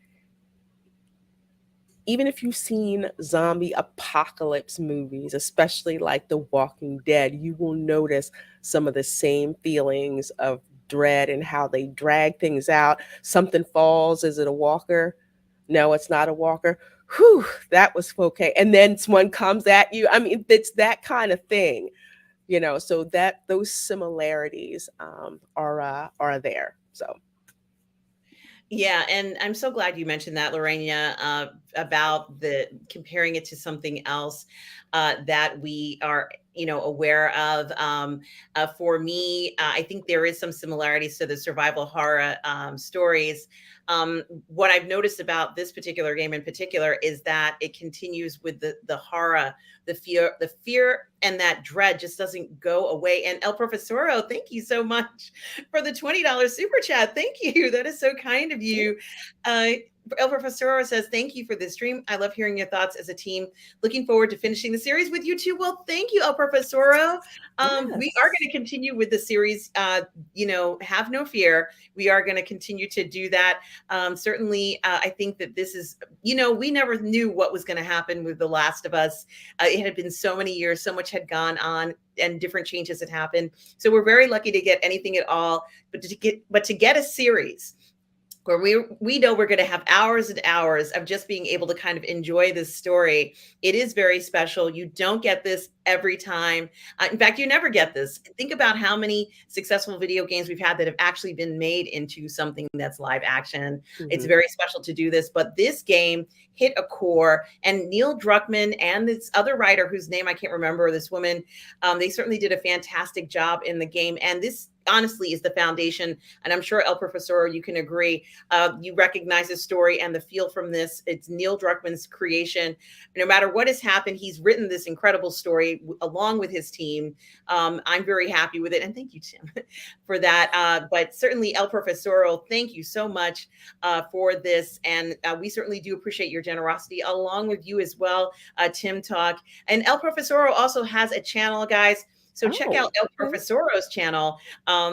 even if you've seen zombie apocalypse movies, especially like The Walking Dead, you will notice some of the same feelings of dread and how they drag things out. Something falls. Is it a walker? No, it's not a walker. Whew, that was okay. And then one comes at you. I mean, it's that kind of thing, So that those similarities, are there. So Yeah, and I'm so glad you mentioned that, Lorena, about the comparing it to something else that we are, aware of. For me, I think there is some similarities to the survival horror stories. What I've noticed about this particular game in particular is that it continues with the horror, the fear, and that dread just doesn't go away. And El Profesoro, thank you so much for the $20 super chat. Thank you. That is so kind of yeah, you. Uh, El Profesor says, thank you for this stream. I love hearing your thoughts as a team. Looking forward to finishing the series with you too. Well, thank you, El Profesoro. We are going yes. to continue with the series. Have no fear. We are going to continue to do that. Certainly, I think that this is, we never knew what was going to happen with The Last of Us. It had been so many years, so much had gone on, and different changes had happened. So we're very lucky to get anything at all, but to get a series where we know we're going to have hours and hours of just being able to kind of enjoy this story. It is very special. You don't get this every time. In fact, you never get this. Think about how many successful video games we've had that have actually been made into something that's live action. It's Hmm. very special to do this, but this game hit a core, and Neil Druckmann and this other writer whose name I can't remember, this woman, they certainly did a fantastic job in the game. And this honestly is the foundation. And I'm sure El Professor, you can agree. You recognize the story and the feel from this. It's Neil Druckmann's creation. No matter what has happened, he's written this incredible story along with his team. I'm very happy with it. And thank you, Tim, for that. But certainly, El Profesoro, thank you so much for this. And we certainly do appreciate your generosity along with you as well, Tim Talk. And El Profesoro also has a channel, guys. So check out Oh, El okay. Profesoro's channel.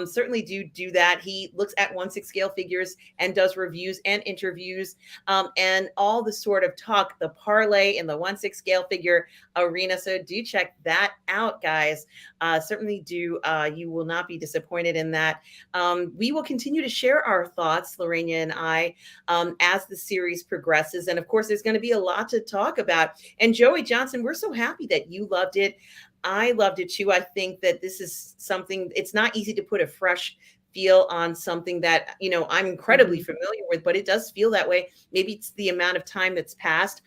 Certainly do that. He looks at 1/6 scale figures and does reviews and interviews, and all the sort of talk, the parlay in the 1/6 scale figure arena. So do check that out, guys. Certainly do. You will not be disappointed in that. We will continue to share our thoughts, Lorena and I, as the series progresses. And of course, there's going to be a lot to talk about. And Joey Johnson, we're so happy that you loved it. I loved it too. I think that this is something, it's not easy to put a fresh feel on something that, I'm incredibly Hmm. familiar with, but it does feel that way. Maybe it's the amount of time that's passed.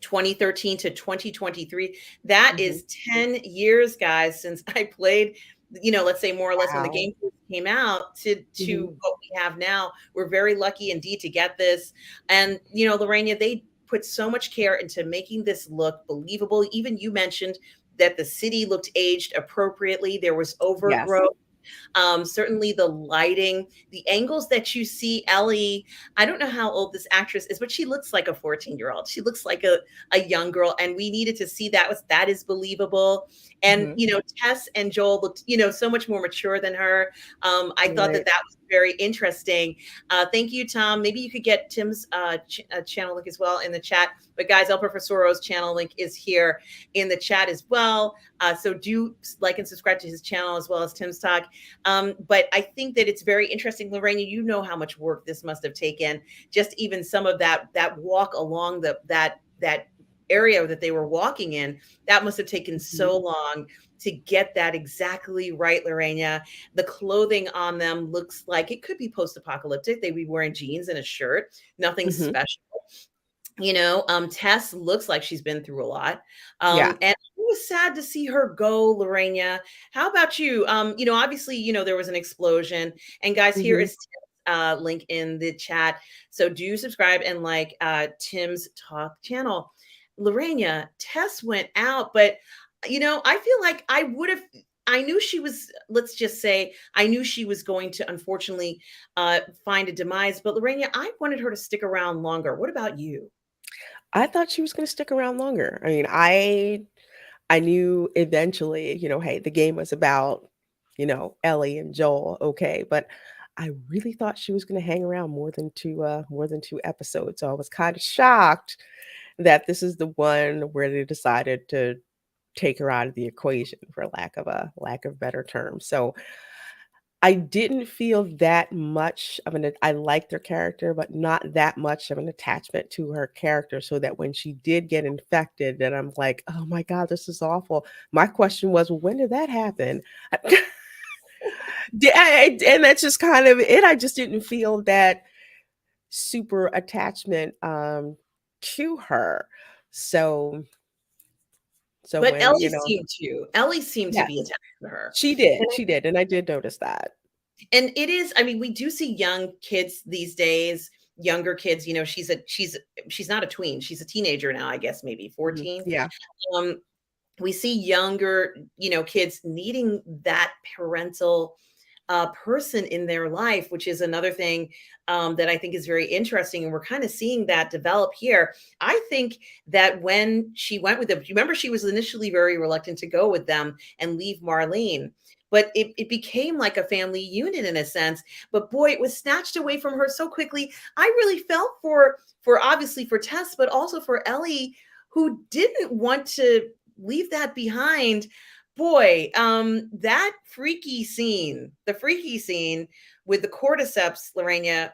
2013 to 2023. That Hmm. is 10 years, guys, since I played, let's say more or less when the Wow. game came out to Hmm. what we have now. We're very lucky indeed to get this. And, Lorena, they put so much care into making this look believable. Even you mentioned that the city looked aged appropriately. There was Yes. overgrowth. Certainly the lighting, the angles that you see Ellie. I don't know how old this actress is, but she looks like a 14-year-old. She looks like a young girl. And we needed to see that is believable. And, Hmm. Tess and Joel looked, so much more mature than her. I thought that Right. that was very interesting. Thank you, Tom. Maybe you could get Tim's channel link as well in the chat. But guys, El Profesoro's channel link is here in the chat as well. So do like and subscribe to his channel as well as Tim's Talk. But I think that it's very interesting, Lorena. You know how much work this must have taken. Just even some of that walk along that that area that they were walking in, that must have taken Mhm. so long to get that exactly right, Lorena. The clothing on them looks like it could be post-apocalyptic. They'd be wearing jeans and a shirt, nothing Mhm. special. Tess looks like she's been through a lot. Yeah. And it was sad to see her go, Lorena. How about you? Obviously, there was an explosion. And guys, here Mhm. is Tim's link in the chat. So do subscribe and like Tim's Talk channel. Lorena, Tess went out, but I feel like I knew she was, let's just say, I knew she was going to unfortunately find a demise, but Lorena, I wanted her to stick around longer. What about you? I thought she was gonna stick around longer. I mean, I knew eventually, hey, the game was about, Ellie and Joel, okay, but I really thought she was gonna hang around more than 2 episodes. So I was kind of shocked that this is the one where they decided to take her out of the equation for lack of better term. So I didn't feel that much of an I liked her character, but not that much of an attachment to her character, so that when she did get infected, then I'm like, "Oh my god, this is awful." My question was, "Well, when did that happen?" And that's just kind of it. I just didn't feel that super attachment, to her. So so But when, Ellie seemed to. Ellie seemed to be yes, attached to her. she did, and I did notice that. And it is, I mean, we do see young kids these days, younger kids, she's not a tween, she's a teenager now, I guess maybe Mhm, 14. yeah. Um, we see younger, kids needing that parental person in their life, which is another thing that I think is very interesting. And we're kind of seeing that develop here. I think that when she went with them, remember, she was initially very reluctant to go with them and leave Marlene. But it became like a family unit in a sense. But boy, it was snatched away from her so quickly. I really felt for obviously for Tess, but also for Ellie, who didn't want to leave that behind. Boy, that the freaky scene with the cordyceps, Lorena,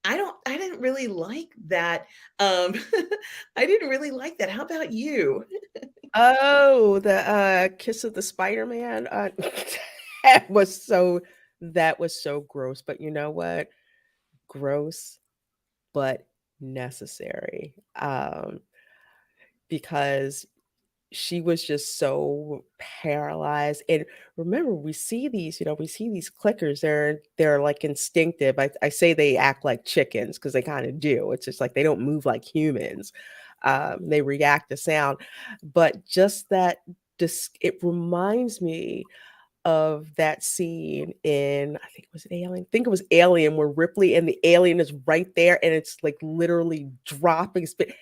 I didn't really like that. Um, I didn't really like that. How about you? Oh, the, Kiss of the Spider-Man, that that was so gross, but you know what? Gross, but necessary, because she was just so paralyzed, and remember, we see these clickers, they're, like, instinctive. I say they act like chickens because they kinda do. It's just like they don't move like humans. They react to sound, but just that it reminds me of that scene in, I think it was Alien? I think it was Alien, where Ripley and the alien is right there, and it's, like, literally dropping spit.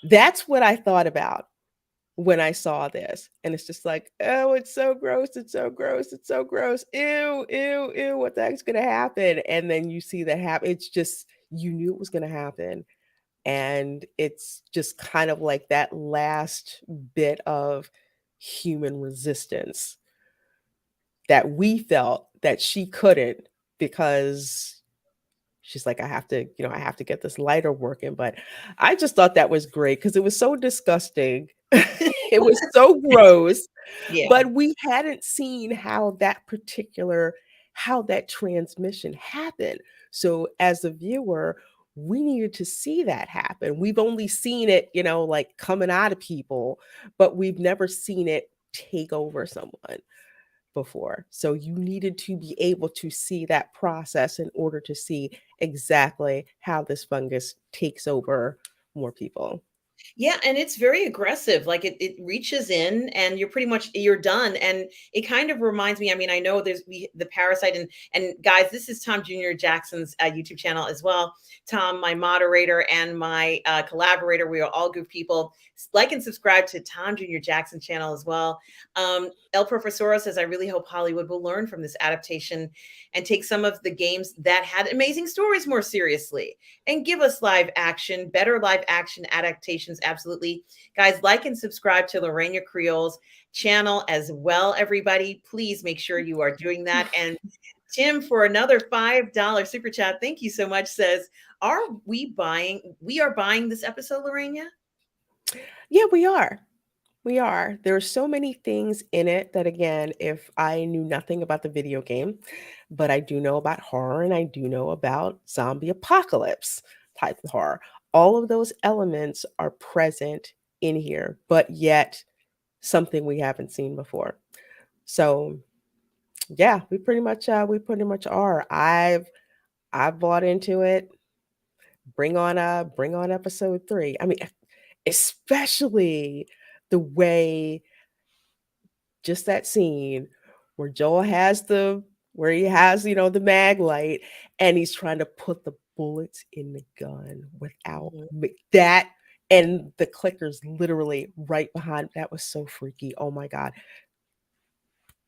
That's what I thought about when I saw this, and it's just like, "Oh, it's so gross, it's so gross, it's so gross. Ew, ew, ew, what the heck's gonna happen?" And then you see that happen. It's just you knew it was gonna happen, and it's just kind of like that last bit of human resistance that we felt that she couldn't, because she's like, I have to get this lighter working." But I just thought that was great because it was so disgusting. It was so gross, Yeah. but we hadn't seen how that transmission happened. So as a viewer, we needed to see that happen. We've only seen it, like coming out of people, but we've never seen it take over someone before. So you needed to be able to see that process in order to see exactly how this fungus takes over more people. Yeah, and it's very aggressive. Like it reaches in and you're done. And it kind of reminds me, I mean, I know the parasite and guys, this is Tom Jr. Jackson's YouTube channel as well. Tom, my moderator and my collaborator, we are all good people. Like and subscribe to Tom Jr. Jackson channel as well. El Profesoro says, I really hope Hollywood will learn from this adaptation and take some of the games that had amazing stories more seriously and give us better live action adaptations. Absolutely. Guys, like and subscribe to Lorena Creole's channel as well, everybody. Please make sure you are doing that. And Tim, for another $5 super chat, thank you so much, says, Are we are buying this episode, Lorena? Yeah, we are. We are. There are so many things in it that, again, if I knew nothing about the video game, but I do know about horror and I do know about zombie apocalypse type of horror, all of those elements are present in here, but yet something we haven't seen before. So yeah, we pretty much are. I've bought into it. Bring on episode 3. I mean, especially the way, just that scene where Joel has the where he has, the mag light and he's trying to put the bullets in the gun without Mhm. that, and the clicker's literally right behind. That was so freaky. Oh my god.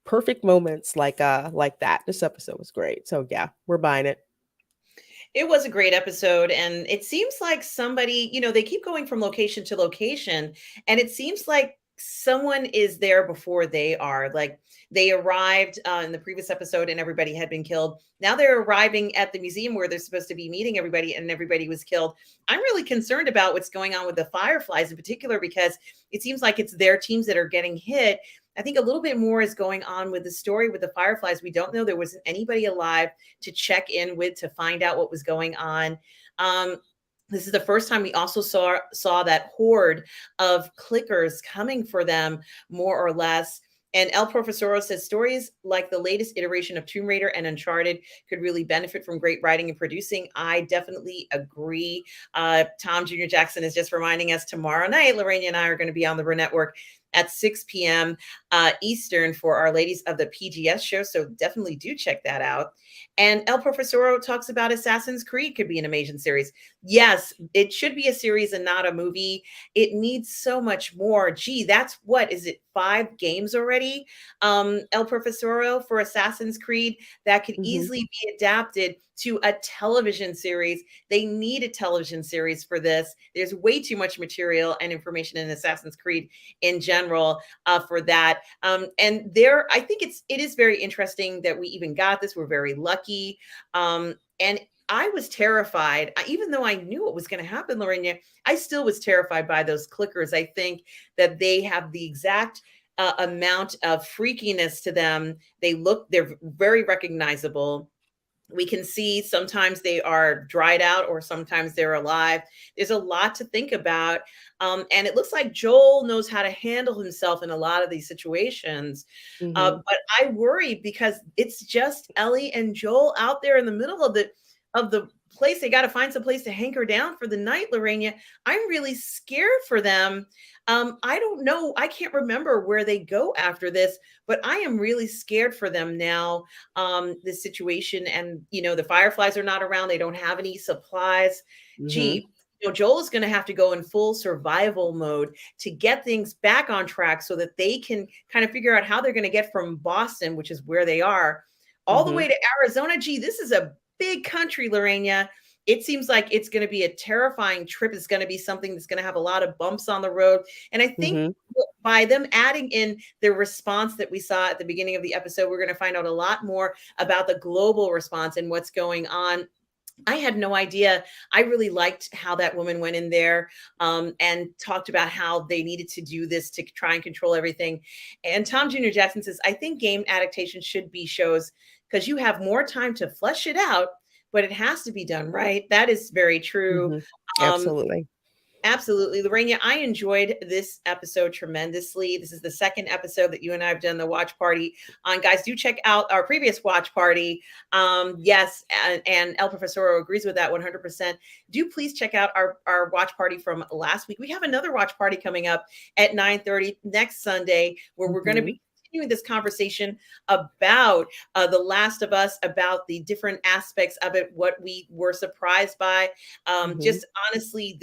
Perfect moments like that. This episode was great. So yeah, we're buying it. It was a great episode, and it seems like somebody, they keep going from location to location, and it seems like someone is there before they are. Like they arrived in the previous episode, and everybody had been killed. Now they're arriving at the museum where they're supposed to be meeting everybody, and everybody was killed. I'm really concerned about what's going on with the Fireflies in particular because it seems like it's their teams that are getting hit. I think a little bit more is going on with the story with the Fireflies. We don't know. There wasn't anybody alive to check in with to find out what was going on. Um, this is the first time we also saw that horde of clickers coming for them, more or less. And El Profesoro says stories like the latest iteration of Tomb Raider and Uncharted could really benefit from great writing and producing. I definitely agree. Tom Jr. Jackson is just reminding us tomorrow night, Lorena and I are going to be on the Rrr Network at 6 p.m. Eastern for our Ladies of the PGS show. So definitely do check that out. And El Profesoro talks about Assassin's Creed could be an amazing series. Yes, it should be a series and not a movie. It needs so much more. Gee, that's what is it? 5 games already? El Profesoro for Assassin's Creed that could Mhm. easily be adapted to a television series. They need a television series for this. There's way too much material and information in Assassin's Creed in general for that. And there, I think it is very interesting that we even got this. We're very lucky. And I was terrified, even though I knew what was going to happen, Lorena. I still was terrified by those clickers. I think that they have the exact amount of freakiness to them. They're very recognizable. We can see sometimes they are dried out or sometimes they're alive. There's a lot to think about. And it looks like Joel knows how to handle himself in a lot of these situations. Mhm. But I worry because it's just Ellie and Joel out there in the middle of the place. They got to find some place to hanker down for the night, Lorena. I'm really scared for them. I don't know. I can't remember where they go after this, but I am really scared for them now. This situation, and the Fireflies are not around. They don't have any supplies. Mhm. Gee, Joel is going to have to go in full survival mode to get things back on track so that they can kind of figure out how they're going to get from Boston, which is where they are, all the way Mhm. to Arizona. Gee, this is a big country, Lorena. It seems like it's going to be a terrifying trip. It's going to be something that's going to have a lot of bumps on the road. And I think Mhm. by them adding in the response that we saw at the beginning of the episode, we're going to find out a lot more about the global response and what's going on. I had no idea. I really liked how that woman went in there and talked about how they needed to do this to try and control everything. And Tom Jr. Jackson says, I think game adaptation should be shows because you have more time to flesh it out, but it has to be done right. That is very true. Mhm. Um, Absolutely. Absolutely. Lorena, I enjoyed this episode tremendously. This is the second episode that you and I have done the watch party on. Guys, do check out our previous watch party. Yes, and El Profesoro agrees with that 100%. Do please check out our watch party from last week. We have another watch party coming up at 9:30 next Sunday where we're going to be Mhm. continuing this conversation about The Last of Us, about the different aspects of it, what we were surprised by. Mhm. Just honestly,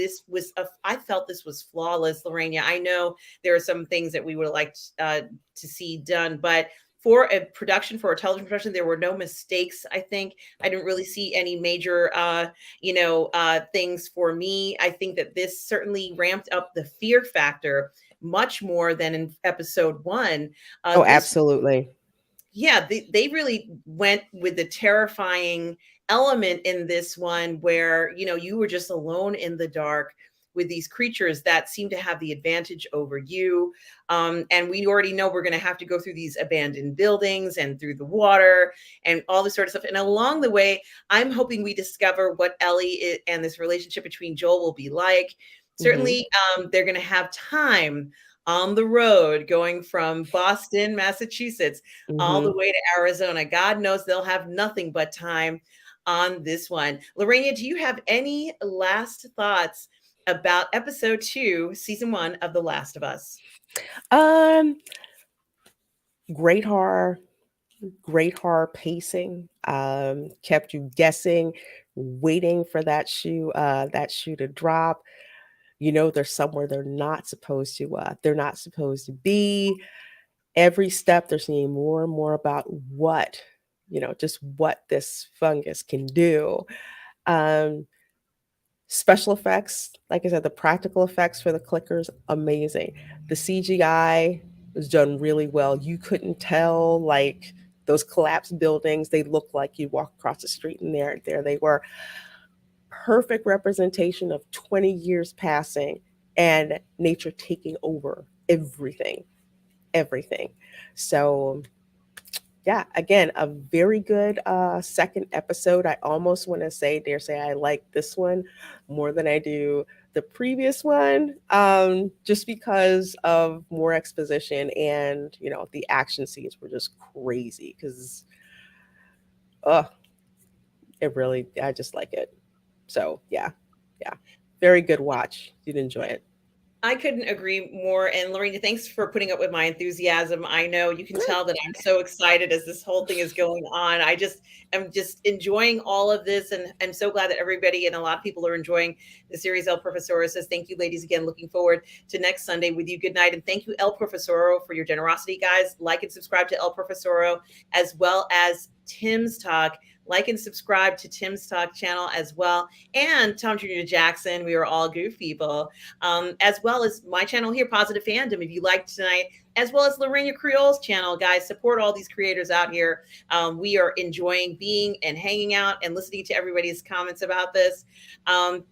I felt this was flawless, Lorena. I know there are some things that we would have liked to see done, but for a production, for a television production, there were no mistakes. I think I didn't really see any major, things for me. I think that this certainly ramped up the fear factor much more than in episode 1. Oh, This absolutely. Yeah, they really went with the terrifying element in this one where, you were just alone in the dark with these creatures that seem to have the advantage over you. And we already know we're going to have to go through these abandoned buildings and through the water and all this sort of stuff. And along the way, I'm hoping we discover what and this relationship between Joel will be like. Mhm. Certainly, they're going to have time on the road going from Boston, Massachusetts, all the Mhm. way to Arizona. God knows they'll have nothing but time on this one. Lorena, do you have any last thoughts about episode 2, season 1 of The Last of Us? Um, great horror, great horror pacing. Kept you guessing, waiting for that shoe to drop. You know, they're somewhere they're not supposed to be. Every step they're seeing more and more about just what this fungus can do. Um, Special effects, like I said, the practical effects for the clickers, amazing. The CGI was done really well. You couldn't tell, like, those collapsed buildings, they looked like you walk across the street and there they were. Perfect representation of 20 years passing and nature taking over everything, everything. So yeah, again, a very good second episode. I almost want to dare say, I like this one more than I do the previous one, just because of more exposition and the action scenes were just crazy. Because, oh, I just like it. So yeah, yeah, very good watch. You'd enjoy it. I couldn't agree more. And Lorena, thanks for putting up with my enthusiasm. I know you can tell that I'm so excited as this whole thing is going on. I just am just enjoying all of this. And I'm so glad that everybody and a lot of people are enjoying the series. El Profesoro says, thank you, ladies, again. Looking forward to next Sunday with you. Good night. And thank you, El Profesoro, for your generosity, guys. Like and subscribe to El Profesoro as well as Tim's Talk. Like and subscribe to Tim's Talk channel as well. And Tom Jr. Jackson, we are all goof people, as well as my channel here, Positive Fandom, if you liked tonight, as well as Lorena Creole's channel. Guys, support all these creators out here. We are enjoying being and hanging out and listening to everybody's comments about this.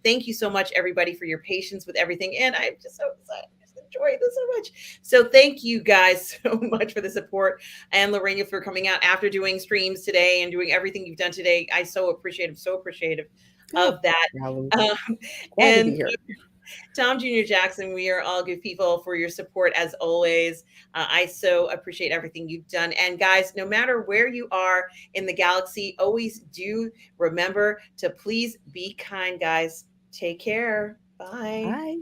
Thank you so much, everybody, for your patience with everything. And I'm just so excited. Enjoy this so much. So thank you guys so much for the support, and Lorena for coming out after doing streams today and doing everything you've done today. I so appreciative Oh, of that. well, Um, glad to be and here. Tom Jr. Jackson, we are all good people for your support as always. I so appreciate everything you've done. And guys, no matter where you are in the galaxy, always do remember to please be kind, guys. Take care. Bye. Bye.